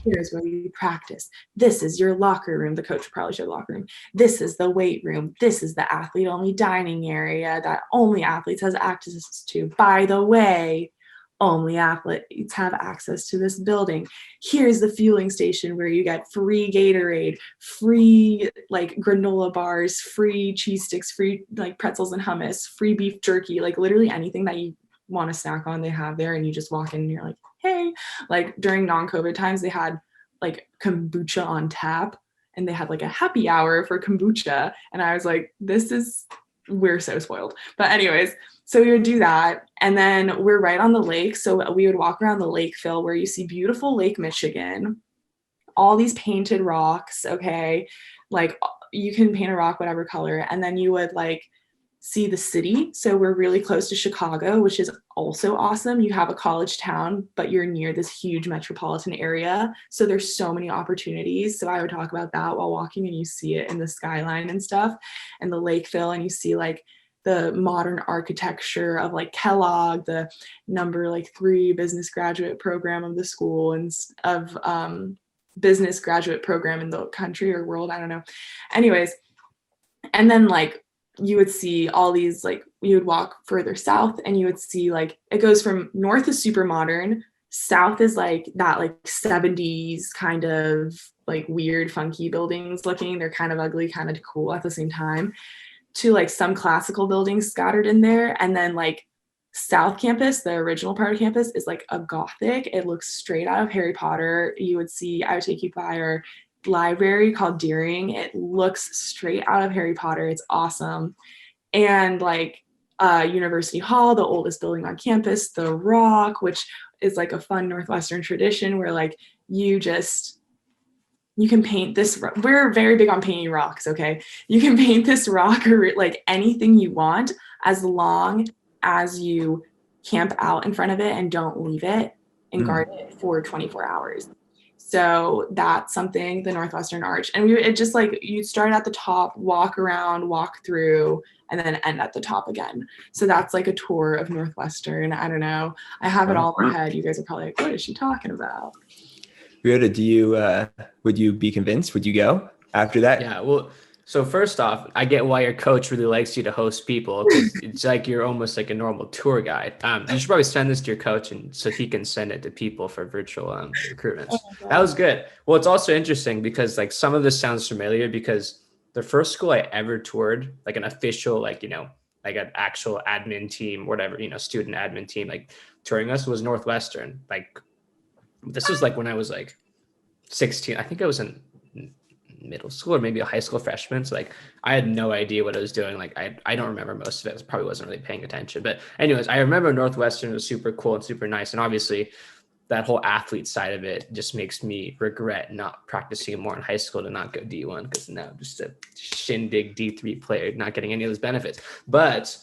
here's where you practice. This is your locker room. The coach would probably show the locker room. This is the weight room. This is the athlete only dining area that only athletes has access to. By the way, only athletes have access to this building. Here's the fueling station where you get free Gatorade, free like granola bars, free cheese sticks, free like pretzels and hummus, free beef jerky, like literally anything that you want to snack on, they have there. And you just walk in and you're like, hey, like during non-COVID times, they had like kombucha on tap and they had like a happy hour for kombucha. And I was like, we're so spoiled. But anyways, so we would do that. And then we're right on the lake. So we would walk around the lake, Phil, where you see beautiful Lake Michigan, all these painted rocks. Okay. Like you can paint a rock, whatever color. And then you would like see the city. So we're really close to Chicago, which is also awesome. You have a college town, but you're near this huge metropolitan area. So there's so many opportunities. So I would talk about that while walking and you see it in the skyline and stuff and the lake, Phil, and you see like the modern architecture of like Kellogg, the number like 3 business graduate program of the school and of business graduate program in the country or world. I don't know. Anyways. And then like you would see all these, like you would walk further south and you would see like, it goes from north is super modern. South is like that like 70s kind of like weird, funky buildings looking. They're kind of ugly, kind of cool at the same time. To like some classical buildings scattered in there. And then like South Campus, the original part of campus is like a Gothic. It looks straight out of Harry Potter. I would take you by our library called Deering. It looks straight out of Harry Potter. It's awesome. And like University Hall, the oldest building on campus, the Rock, which is like a fun Northwestern tradition where like you can paint this. We're very big on painting rocks, okay? You can paint this rock or like anything you want as long as you camp out in front of it and don't leave it and guard it for 24 hours. So that's something, the Northwestern Arch. And it just like, you'd start at the top, walk around, walk through, and then end at the top again. So that's like a tour of Northwestern. I don't know. I have it all in my head. You guys are probably like, what is she talking about? Ryota, would you be convinced? Would you go after that? Yeah, well, so first off, I get why your coach really likes you to host people. It's like you're almost like a normal tour guide. You should probably send this to your coach and so he can send it to people for virtual recruitments. That was good. Well, it's also interesting because like some of this sounds familiar because the first school I ever toured, like an official, like, like an actual admin team, whatever, student admin team, like touring us was Northwestern. Like this was like when I was like 16. I think I was in middle school or maybe a high school freshman. So like I had no idea what I was doing. Like I don't remember most of it. I probably wasn't really paying attention. But anyways, I remember Northwestern was super cool and super nice. And obviously that whole athlete side of it just makes me regret not practicing more in high school to not go D1 because now I'm just a shindig D3 player, not getting any of those benefits. But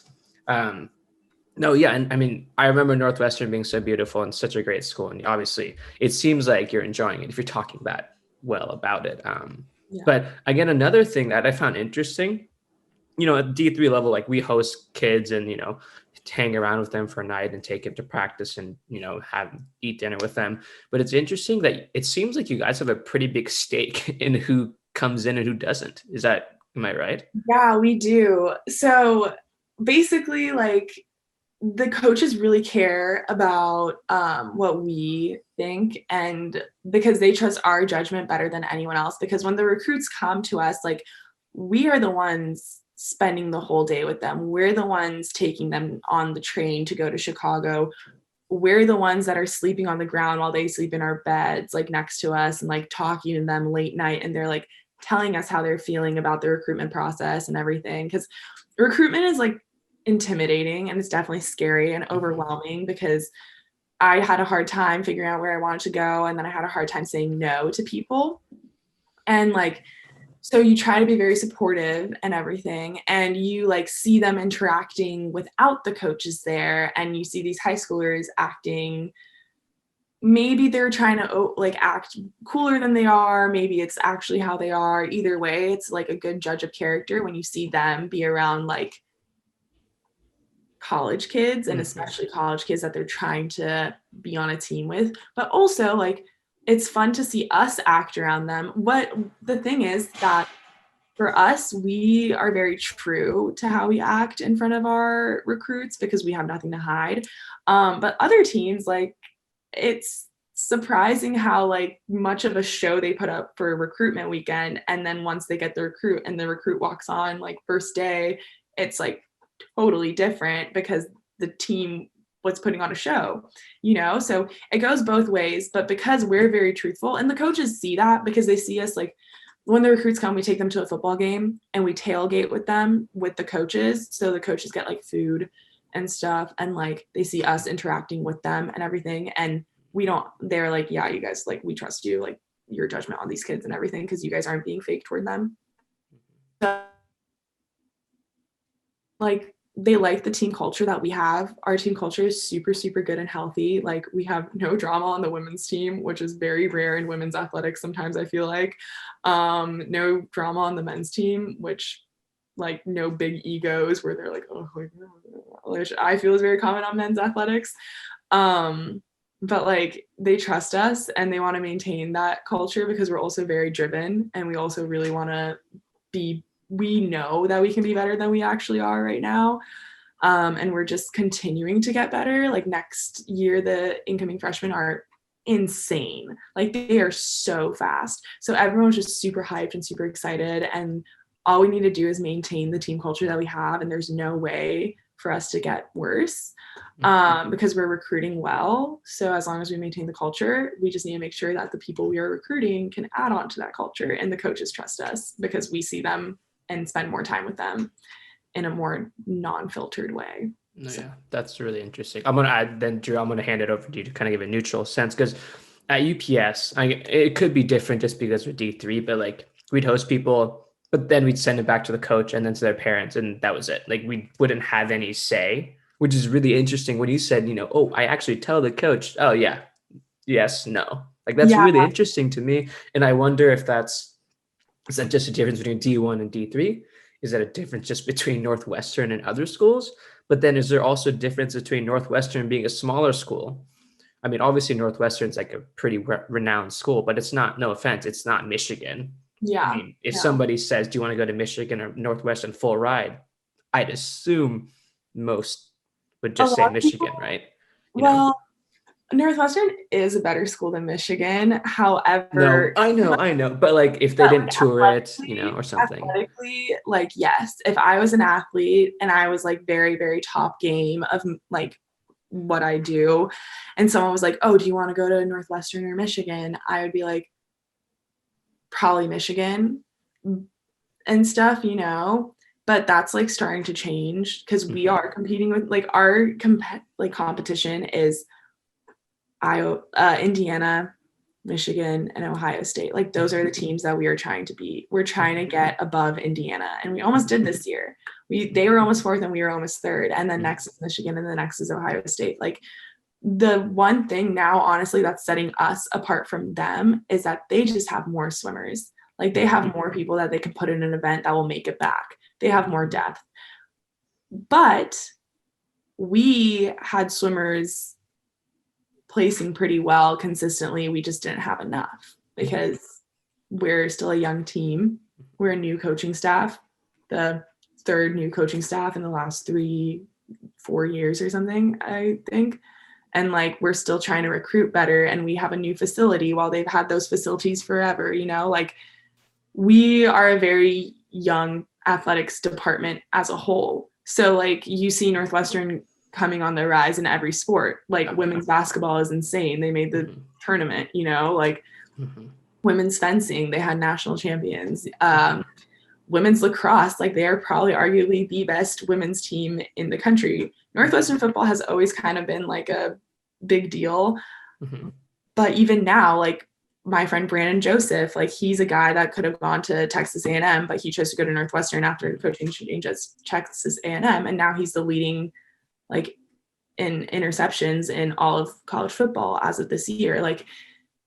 no, yeah. And I mean, I remember Northwestern being so beautiful and such a great school. And obviously it seems like you're enjoying it if you're talking that well about it. Yeah. But again, another thing that I found interesting, at D3 level, like we host kids and, hang around with them for a night and take them to practice and, eat dinner with them. But it's interesting that it seems like you guys have a pretty big stake in who comes in and who doesn't. Am I right? Yeah, we do. So basically, like, the coaches really care about what we think, and because they trust our judgment better than anyone else. Because when the recruits come to us, like, we are the ones spending the whole day with them. We're the ones taking them on the train to go to Chicago. We're the ones that are sleeping on the ground while they sleep in our beds, like next to us, and like talking to them late night. And they're like telling us how they're feeling about the recruitment process and everything. Because recruitment is like intimidating and it's definitely scary and overwhelming, because I had a hard time figuring out where I wanted to go. And then I had a hard time saying no to people. And like, so you try to be very supportive and everything, and you like see them interacting without the coaches there, and you see these high schoolers acting, maybe they're trying to like act cooler than they are, maybe it's actually how they are. Either way, it's like a good judge of character when you see them be around like college kids, and especially college kids that they're trying to be on a team with. But also, like, it's fun to see us act around them. What the thing is that for us, we are very true to how we act in front of our recruits because we have nothing to hide. But other teams, like, it's surprising how like much of a show they put up for recruitment weekend, and then once they get the recruit and the recruit walks on like first day, it's like totally different because the team was putting on a show, you know? So it goes both ways, but because we're very truthful, and the coaches see that because they see us, like, when the recruits come, we take them to a football game and we tailgate with them, with the coaches. So the coaches get like food and stuff, and like they see us interacting with them and everything. And they're like, yeah, you guys, like, we trust you, like, your judgment on these kids and everything, because you guys aren't being fake toward them. So, like, they like the team culture that we have. Our team culture is super, super good and healthy. Like, we have no drama on the women's team, which is very rare in women's athletics sometimes, I feel like. No drama on the men's team, which, like, no big egos where they're like, oh, which I feel is very common on men's athletics. But like, they trust us and they want to maintain that culture because we're also very driven, and we also really want to we know that we can be better than we actually are right now. And we're just continuing to get better. Like, next year, the incoming freshmen are insane. Like, they are so fast. So everyone's just super hyped and super excited. And all we need to do is maintain the team culture that we have. And there's no way for us to get worse because we're recruiting well. So as long as we maintain the culture, we just need to make sure that the people we are recruiting can add on to that culture. And the coaches trust us because we see them and spend more time with them in a more non-filtered way. Yeah, that's really interesting. I'm going to add then, Drew, I'm going to hand it over to you to kind of give a neutral sense, because at UPS, it could be different just because we're D3, but like, we'd host people, but then we'd send it back to the coach and then to their parents, and that was it. Like, we wouldn't have any say, which is really interesting. When you said, oh, I actually tell the coach, oh yeah, yes, no. Like, that's really interesting to me. And I wonder if is that just a difference between D1 and D3? Is that a difference just between Northwestern and other schools? But then is there also a difference between Northwestern being a smaller school? I mean, obviously Northwestern's like a pretty renowned school, but it's not, no offense, it's not Michigan. Yeah. I mean, if somebody says, do you want to go to Michigan or Northwestern full ride? I'd assume most would just say Michigan, right? Northwestern is a better school than Michigan. However, no, I know. But like, if they didn't tour it, or something. Athletically, like, yes, if I was an athlete and I was like very, very top game of like what I do, and someone was like, oh, do you want to go to Northwestern or Michigan? I would be like, probably Michigan and stuff, but that's like starting to change because we are competing with, like, our competition is Indiana, Michigan, and Ohio State. Like, those are the teams that we are trying to beat. We're trying to get above Indiana, and we almost did this year. They were almost fourth and we were almost third, and then next is Michigan, and the next is Ohio State. Like, the one thing now, honestly, that's setting us apart from them is that they just have more swimmers. Like, they have more people that they can put in an event that will make it back. They have more depth. But we had swimmers placing pretty well consistently. We just didn't have enough because we're still a young team. We're a new coaching staff, the third new coaching staff in the last 3-4 years or something, I think. And like, we're still trying to recruit better, and we have a new facility while they've had those facilities forever, you know, like we are a very young athletics department as a whole. So like you see Northwestern coming on the rise in every sport. Like women's basketball is insane. They made the tournament, you know, like women's fencing, they had national champions. Women's lacrosse, like they are probably arguably the best women's team in the country. Northwestern football has always kind of been like a big deal. But even now, like my friend Brandon Joseph, like he's a guy that could have gone to Texas A&M, but he chose to go to Northwestern after coaching change at Texas A&M. And now he's the leading like in interceptions in all of college football as of this year. Like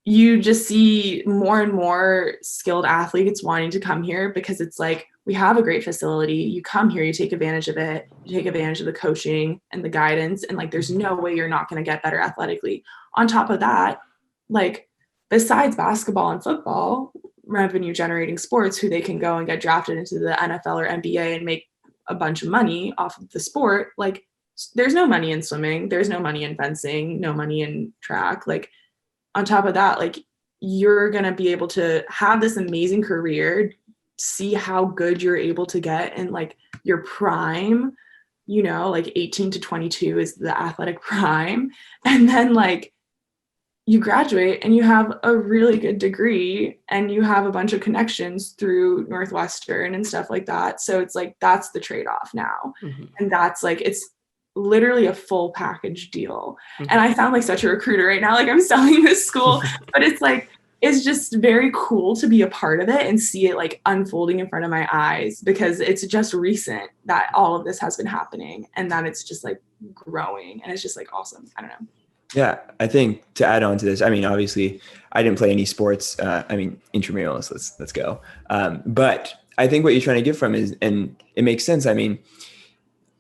you just see more and more skilled athletes wanting to come here because it's like, we have a great facility. You come here, you take advantage of it, you take advantage of the coaching and the guidance. And like, there's no way you're not going to get better athletically. On top of that, like besides basketball and football, revenue generating sports, who they can go and get drafted into the NFL or NBA and make a bunch of money off of the sport. Like there's no money in swimming. There's no money in fencing, no money in track. Like, on top of that, like you're going to be able to have this amazing career, see how good you're able to get in like your prime, you know, like 18 to 22 is the athletic prime. And then like you graduate and you have a really good degree and you have a bunch of connections through Northwestern and stuff like that. So it's like, that's the trade-off now. And that's like, it's literally a full package deal. And I sound like such a recruiter right now, like I'm selling this school, but it's like, it's just very cool to be a part of it and see it like unfolding in front of my eyes, because it's just recent that all of this has been happening and that it's just like growing and it's just like awesome. I don't know. Yeah, I think to add on to this, I mean, obviously I didn't play any sports. I mean, intramurals, let's go. But I think what you're trying to get from is, and it makes sense. I mean,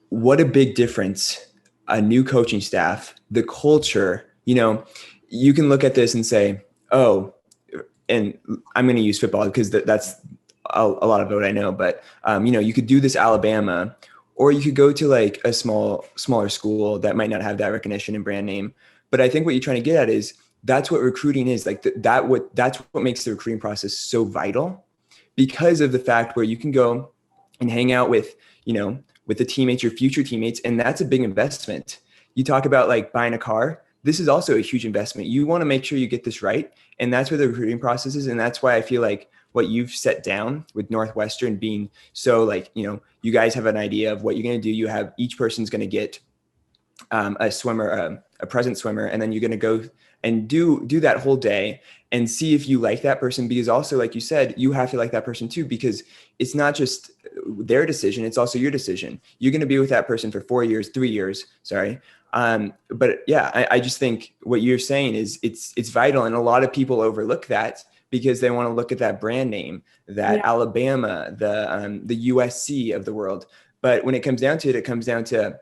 what a big difference, a new coaching staff, the culture, you know, you can look at this and say, oh, and I'm going to use football because that's a lot of what I know, but you know, you could do this Alabama, or you could go to like a smaller school that might not have that recognition and brand name. But I think what you're trying to get at is that's what recruiting is like. That's what makes the recruiting process so vital, because of the fact where you can go and hang out with, you know, with the teammates, your future teammates. And that's a big investment. You talk about like buying a car. This is also a huge investment. You want to make sure you get this right. And that's where the recruiting process is. And that's why I feel like what you've set down with Northwestern being so like, you know, you guys have an idea of what you're going to do. You have each person's going to get a swimmer, a present swimmer, and then you're going to go and do that whole day and see if you like that person. Because also, like you said, you have to like that person too, because it's not just their decision, it's also your decision. You're going to be with that person for 3 years, sorry. But yeah, I just think what you're saying is it's vital. And a lot of people overlook that because they want to look at that brand name, that Alabama, the USC of the world. But when it comes down to it, it comes down to,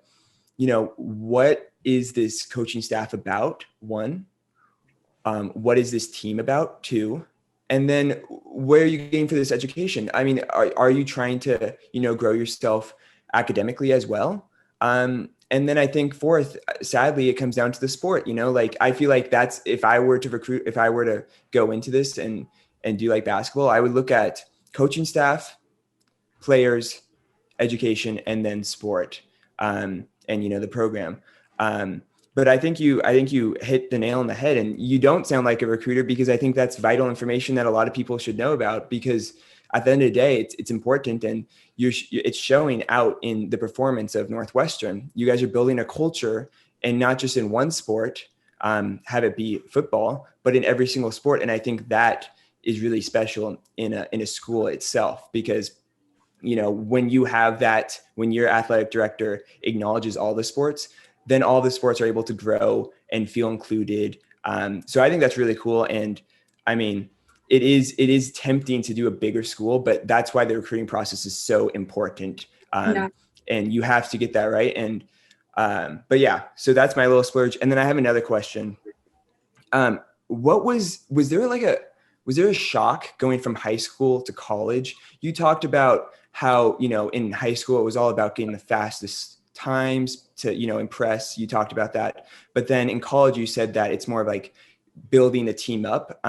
you know, what is this coaching staff about? One, what is this team about? Two, and then where are you getting for this education? I mean, are you trying to, you know, grow yourself academically as well? And then I think fourth, sadly, it comes down to the sport, you know, like I feel like that's, if I were to go into this and do like basketball, I would look at coaching staff, players, education, and then sport, and, you know, the program. But I think you hit the nail on the head, and you don't sound like a recruiter, because I think that's vital information that a lot of people should know about, because at the end of the day, it's important, and it's showing out in the performance of Northwestern. You guys are building a culture, and not just in one sport, have it be football, but in every single sport. And I think that is really special in a school itself, because, you know, when you have that, when your athletic director acknowledges all the sports, then all the sports are able to grow and feel included. So I think that's really cool. And I mean, it is tempting to do a bigger school, but that's why the recruiting process is so important. And you have to get that right. And, but yeah, so that's my little splurge. And then I have another question. Was there like was there a shock going from high school to college? You talked about how, in high school, it was all about getting the fastest times to, impress. You talked about that. But then in college, you said that it's more of like building a team up.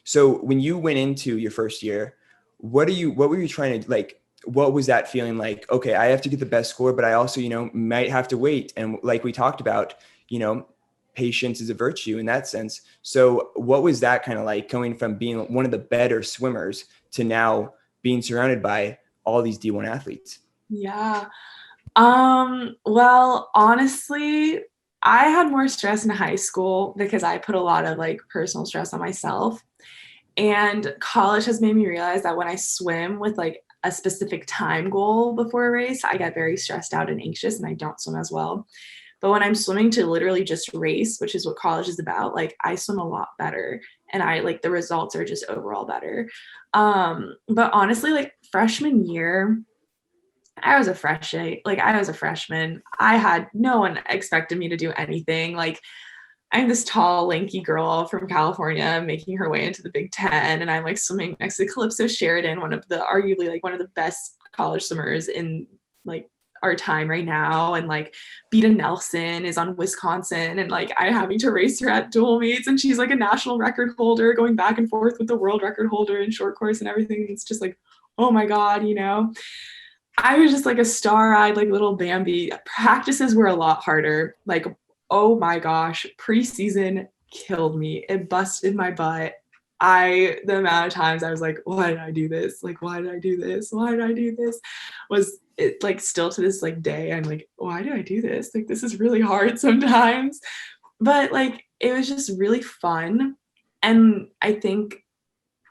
So when you went into your first year, what were you trying to like, what was that feeling like? Okay, I have to get the best score, but I also, might have to wait. And like we talked about, patience is a virtue in that sense. So what was that kind of like, going from being one of the better swimmers to now being surrounded by all these D1 athletes? Yeah. Well, honestly, I had more stress in high school because I put a lot of like personal stress on myself. And college has made me realize that when I swim with like a specific time goal before a race, I get very stressed out and anxious and I don't swim as well. But when I'm swimming to literally just race, which is what college is about, like I swim a lot better and I like the results are just overall better. But honestly, like freshman year, I was a freshman. No one expected me to do anything. Like I'm this tall, lanky girl from California making her way into the Big Ten. And I'm like swimming next to Calypso Sheridan, arguably like one of the best college swimmers in like our time right now. And like Beta Nelson is on Wisconsin and like I'm having to race her at dual meets and she's like a national record holder going back and forth with the world record holder in short course and everything. It's just like, oh my God, I was just like a star-eyed like little Bambi. Practices were a lot harder. Like, oh my gosh, preseason killed me. It busted my butt. The amount of times I was like, why did I do this? Like, why did I do this? Why did I do this? Was it like still to this like day, I'm like, why did I do this? Like, this is really hard sometimes. But like, it was just really fun. And I think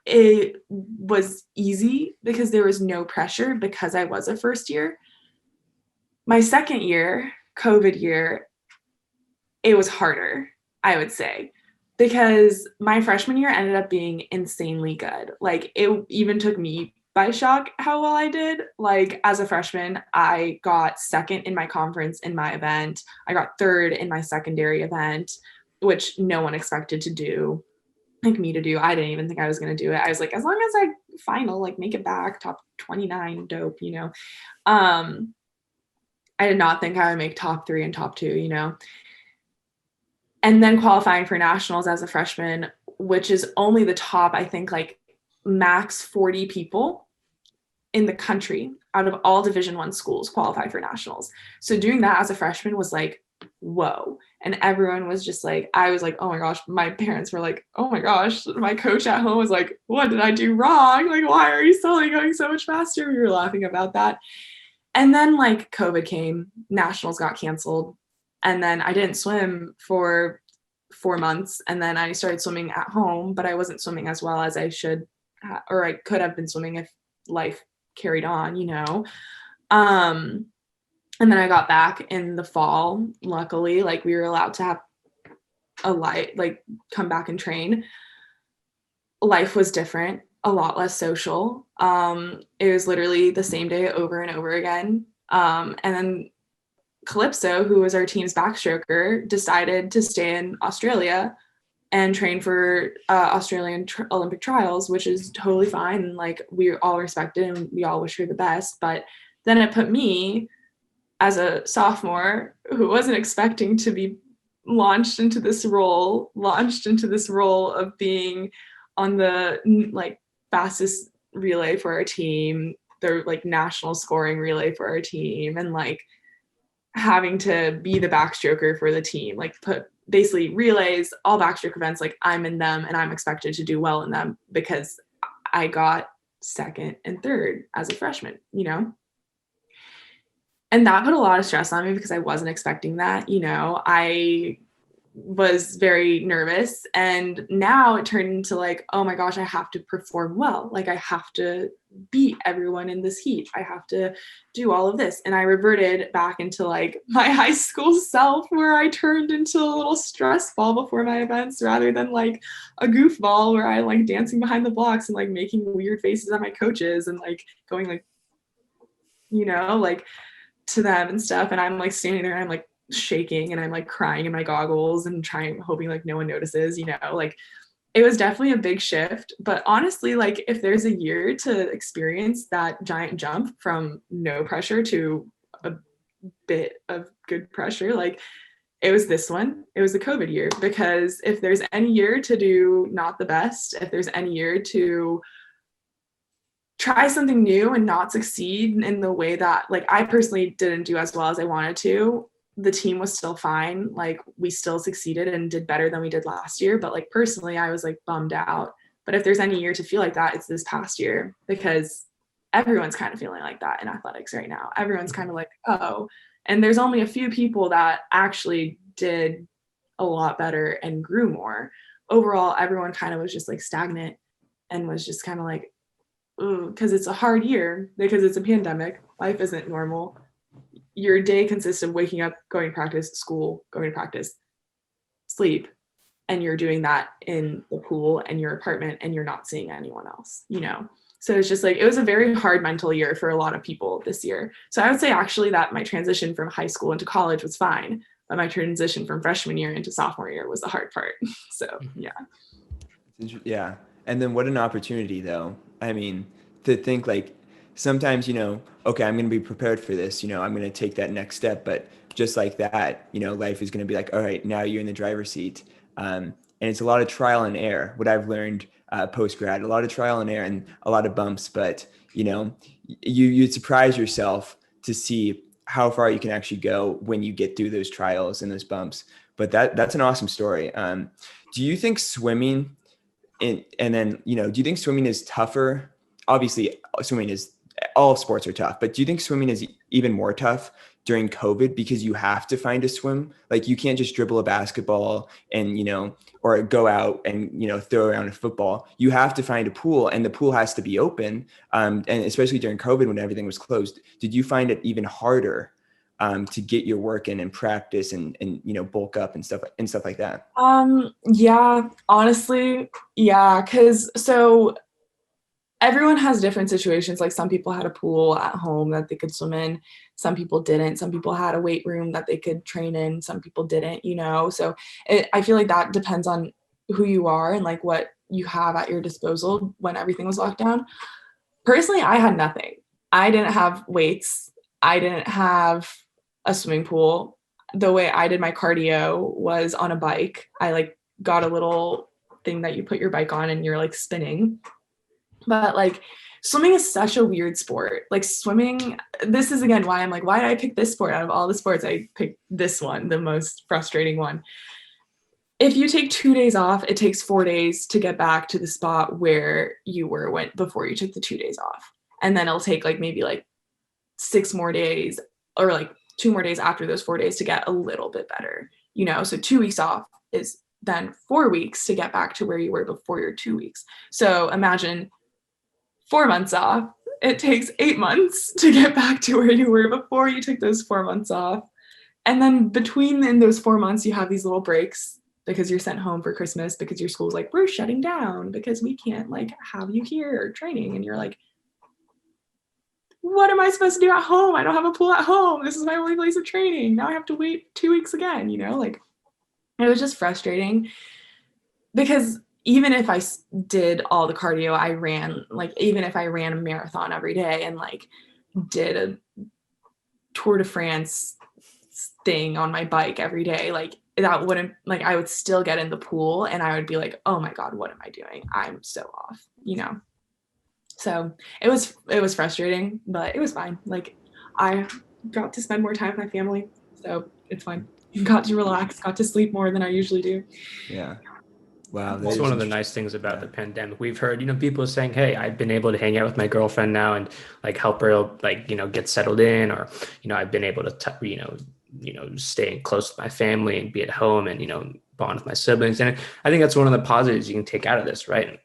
it was easy because there was no pressure because I was a first year. My second year, COVID year, it was harder, I would say, because my freshman year ended up being insanely good. Like it even took me by shock how well I did. Like as a freshman, I got second in my conference in my event. I got third in my secondary event, which no one expected to do. Like me to do. I didn't even think I was going to do it. I was like, as long as I final, like make it back top 29, dope, I did not think I would make top 3 and top 2, and then qualifying for nationals as a freshman, which is only the top, I think like max 40 people in the country out of all Division I schools qualify for nationals. So doing that as a freshman was like, whoa. And everyone was just like, I was like, oh my gosh. My parents were like, oh my gosh. My coach at home was like, what did I do wrong? Like, why are you suddenly going so much faster? We were laughing about that. And then like COVID came, nationals got canceled. And then I didn't swim for 4 months. And then I started swimming at home, but I wasn't swimming as well as I should, or I could have been swimming if life carried on, And then I got back in the fall. Luckily, like we were allowed to have come back and train. Life was different, a lot less social. It was literally the same day over and over again. And then Calypso, who was our team's backstroker, decided to stay in Australia and train for Australian Olympic trials, which is totally fine. And like we all respect it and we all wish her the best. But then it put me as a sophomore who wasn't expecting to be launched into this role of being on the like fastest relay for our team, the like national scoring relay for our team, and like having to be the backstroker for the team, like put basically relays, all backstroke events, like I'm in them and I'm expected to do well in them because I got second and third as a freshman, And that put a lot of stress on me because I wasn't expecting that, I was very nervous. And now it turned into like, oh my gosh, I have to perform well. Like I have to beat everyone in this heat. I have to do all of this. And I reverted back into like my high school self where I turned into a little stress ball before my events rather than like a goofball where I like dancing behind the blocks and like making weird faces at my coaches and like going like, like to them and stuff. And I'm like standing there and I'm like shaking and I'm like crying in my goggles and hoping like no one notices, like it was definitely a big shift. But honestly, like if there's a year to experience that giant jump from no pressure to a bit of good pressure, like it was this one. It was the COVID year, because if there's any year to do not the best, if there's any year to try something new and not succeed in the way that, like, I personally didn't do as well as I wanted to, the team was still fine. Like we still succeeded and did better than we did last year. But like personally, I was like bummed out. But if there's any year to feel like that, it's this past year, because everyone's kind of feeling like that in athletics right now. Everyone's kind of like, oh, and there's only a few people that actually did a lot better and grew more. Overall, everyone kind of was just like stagnant and was just kind of like, ooh, because it's a hard year, because it's a pandemic. Life isn't normal. Your day consists of waking up, going to practice, school, going to practice, sleep, and you're doing that in the pool and your apartment, and you're not seeing anyone else, you know? So it's just like, it was a very hard mental year for a lot of people this year. So I would say actually that my transition from high school into college was fine, but my transition from freshman year into sophomore year was the hard part. So yeah. Yeah. And then what an opportunity though. I mean, to think like sometimes, you know, okay, I'm going to be prepared for this, you know, I'm going to take that next step, but just like that, you know, life is going to be like, all right, now you're in the driver's seat. And it's a lot of trial and error. What I've learned post-grad, a lot of trial and error and a lot of bumps, but you know, you'd surprise yourself to see how far you can actually go when you get through those trials and those bumps. But that's an awesome story. Do you think swimming and then, you know, do you think swimming is tougher? Obviously swimming is, all sports are tough, but do you think swimming is even more tough during COVID because you have to find a swim? Like you can't just dribble a basketball and, you know, or go out and, you know, throw around a football. You have to find a pool, and the pool has to be open. And especially during COVID when everything was closed, did you find it even harder to get your work in and practice and, you know, bulk up and stuff like that? Yeah, honestly, yeah. Cause so everyone has different situations. Like some people had a pool at home that they could swim in. Some people didn't. Some people had a weight room that they could train in. Some people didn't, you know? So I feel like that depends on who you are and like what you have at your disposal when everything was locked down. Personally, I had nothing. I didn't have weights. I didn't have a swimming pool. The way I did my cardio was on a bike. I like got a little thing that you put your bike on and you're like spinning. But like swimming is such a weird sport. Like swimming, this is again why I'm like, why did I pick this sport? Out of all the sports, I picked this one, the most frustrating one. If you take 2 days off, it takes 4 days to get back to the spot where you were before you took the 2 days off. And then it'll take like maybe like 6 more days or like 2 more days after those 4 days to get a little bit better, you know? So 2 weeks off is then 4 weeks to get back to where you were before your 2 weeks. So imagine 4 months off. It takes 8 months to get back to where you were before you took those 4 months off. And then in those 4 months, you have these little breaks because you're sent home for Christmas because your school's like, we're shutting down because we can't like have you here training. And you're like, what am I supposed to do at home? I don't have a pool at home. This is my only place of training. Now I have to wait 2 weeks again, you know, like it was just frustrating because even if I did all the cardio I ran, like even if I ran a marathon every day and like did a Tour de France thing on my bike every day, like that wouldn't, like I would still get in the pool and I would be like, oh my God, what am I doing? I'm so off, you know? So it was frustrating, but it was fine. Like I got to spend more time with my family, so it's fine. Got to relax, got to sleep more than I usually do. Yeah. Wow. That's one of the nice things about the pandemic. We've heard, you know, people saying, hey, I've been able to hang out with my girlfriend now and like help her like, you know, get settled in, or, you know, I've been able to, stay close to my family and be at home and, you know, bond with my siblings. And I think that's one of the positives you can take out of this, right?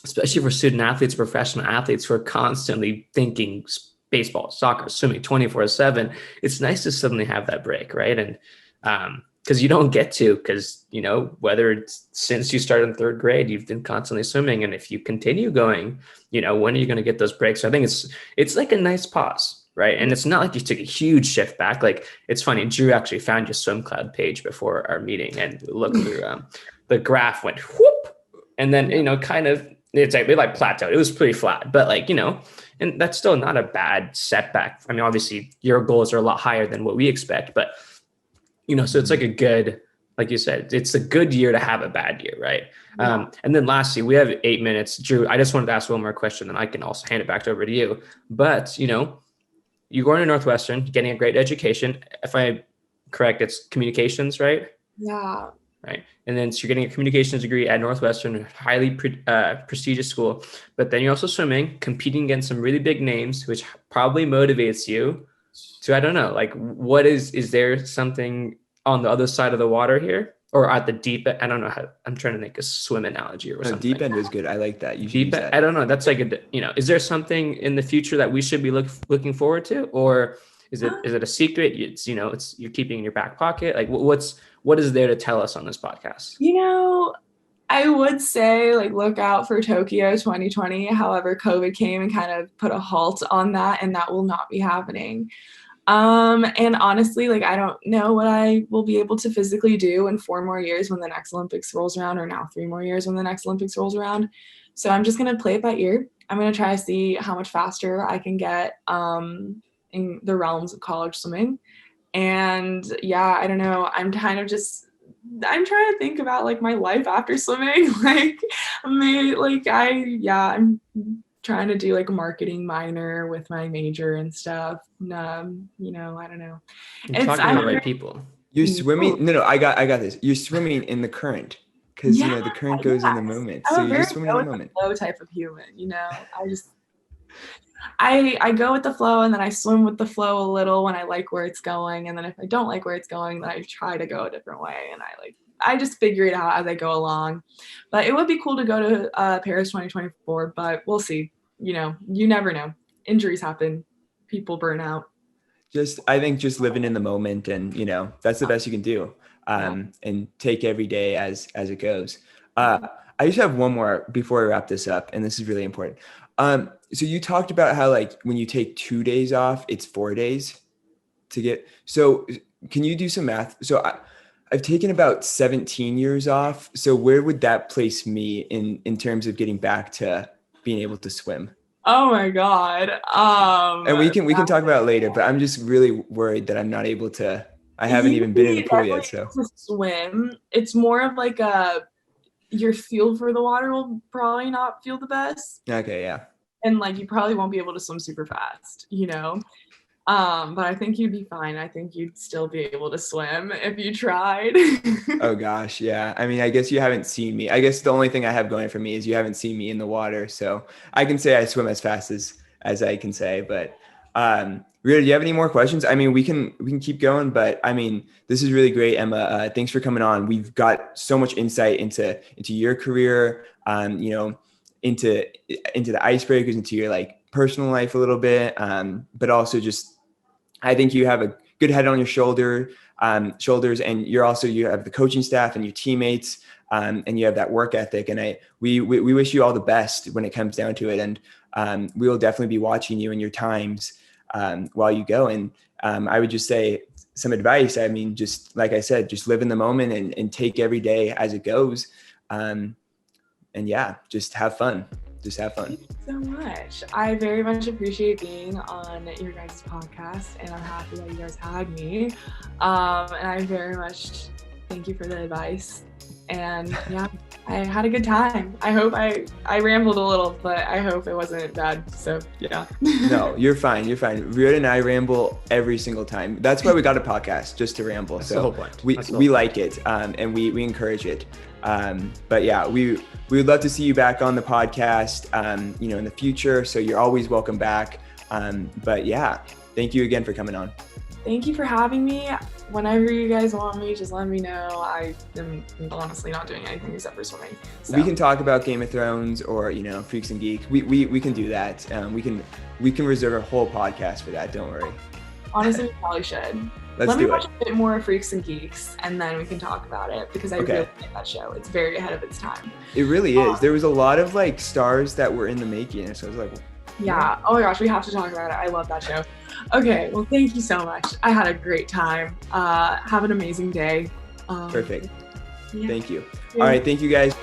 Especially for student athletes, professional athletes who are constantly thinking baseball, soccer, swimming 24/7. It's nice to suddenly have that break, right? And, because you don't get to, because, you know, whether it's since you started in third grade, you've been constantly swimming. And if you continue going, you know, when are you going to get those breaks? So I think it's like a nice pause, right? And it's not like you took a huge shift back. Like it's funny, Drew actually found your swim cloud page before our meeting and looked through, the graph went whoop And then, kind of, it plateaued. It was pretty flat, but and that's still not a bad setback. I mean, obviously your goals are a lot higher than what we expect, but so it's like a good, like you said, it's a good year to have a bad year, right? Yeah. And then lastly, we have 8 minutes. Drew, I just wanted to ask one more question, and I can also hand it back over to you. But, you're going to Northwestern, getting a great education. If I'm correct, it's communications, right? Yeah. Right. And then so you're getting a communications degree at Northwestern, highly prestigious school. But then you're also swimming, competing against some really big names, which probably motivates you to, I don't know, like what is there something on the other side of the water here or at the deep end? I don't know how, I'm trying to make a swim analogy or something. Deep end is good. I like that. You deep end, I don't know. That's like is there something in the future that we should be looking forward to, or is it a secret? It's you're keeping in your back pocket. Like what is there to tell us on this podcast? I would say look out for Tokyo 2020. However, COVID came and kind of put a halt on that, and that will not be happening. And honestly, I don't know what I will be able to physically do in 4 more years when the next Olympics rolls around, or now 3 more years when the next Olympics rolls around. So I'm just going to play it by ear. I'm going to try to see how much faster I can get in the realms of college swimming. And yeah, I don't know. I'm trying to think about my life after swimming. I'm trying to do a marketing minor with my major and stuff. I don't know. You're talking to the right people. You're swimming. No, I got this. You're swimming in the current because the current goes in the moment. So you're just swimming in the moment. Flow type of human. I go with the flow, and then I swim with the flow a little when I like where it's going, and then if I don't like where it's going, then I try to go a different way, and I just figure it out as I go along. But it would be cool to go to Paris 2024, but we'll see. You never know. Injuries happen. People burn out. I think just living in the moment, and that's the best you can do. And take every day as it goes. I just have one more before we wrap this up, and this is really important. So you talked about how when you take 2 days off, it's 4 days to get. So can you do some math? So I've taken about 17 years off. So where would that place me in terms of getting back to being able to swim? Oh my God. And we can talk about it later, but I'm just really worried that I'm not able to. I haven't even been in the pool yet. So to swim, it's more of your feel for the water will probably not feel the best. Okay, yeah. And you probably won't be able to swim super fast, but I think you'd be fine. I think you'd still be able to swim if you tried. Oh gosh, yeah. I mean, I guess you haven't seen me. I guess the only thing I have going for me is you haven't seen me in the water. So I can say I swim as fast as I can say. But Rita, do you have any more questions? I mean, we can keep going, but I mean, this is really great, Emma. Thanks for coming on. We've got so much insight into your career, into the icebreakers, into your personal life a little bit, but also just I think you have a good head on your shoulders, and you have the coaching staff and your teammates, and you have that work ethic. And we wish you all the best when it comes down to it. And we will definitely be watching you in your times while you go. And I would just say some advice. I mean, just like I said, just live in the moment and take every day as it goes. And yeah, just have fun. Just have fun. Thank you so much. I very much appreciate being on your guys' podcast, and I'm happy that you guys had me. And I very much thank you for the advice. And yeah, I had a good time. I hope I rambled a little, but I hope it wasn't bad. So yeah. No, you're fine. You're fine. Rita and I ramble every single time. That's why we got a podcast, just to ramble. That's so the whole point. We like it, and we encourage it. But yeah, we would love to see you back on the podcast, in the future. So you're always welcome back. But yeah, thank you again for coming on. Thank you for having me. Whenever you guys want me, just let me know. I am honestly not doing anything except for swimming. So. We can talk about Game of Thrones or, Freaks and Geeks. We can do that. We can reserve a whole podcast for that. Don't worry. Honestly, we probably should. Let me watch a bit more Freaks and Geeks, and then we can talk about it, because I really like that show. It's very ahead of its time. It really is. There was a lot of stars that were in the making, so I was like, yeah. Oh my gosh, we have to talk about it. I love that show. Okay, well, thank you so much. I had a great time. Have an amazing day. Perfect. Yeah. Thank you. All right, thank you guys.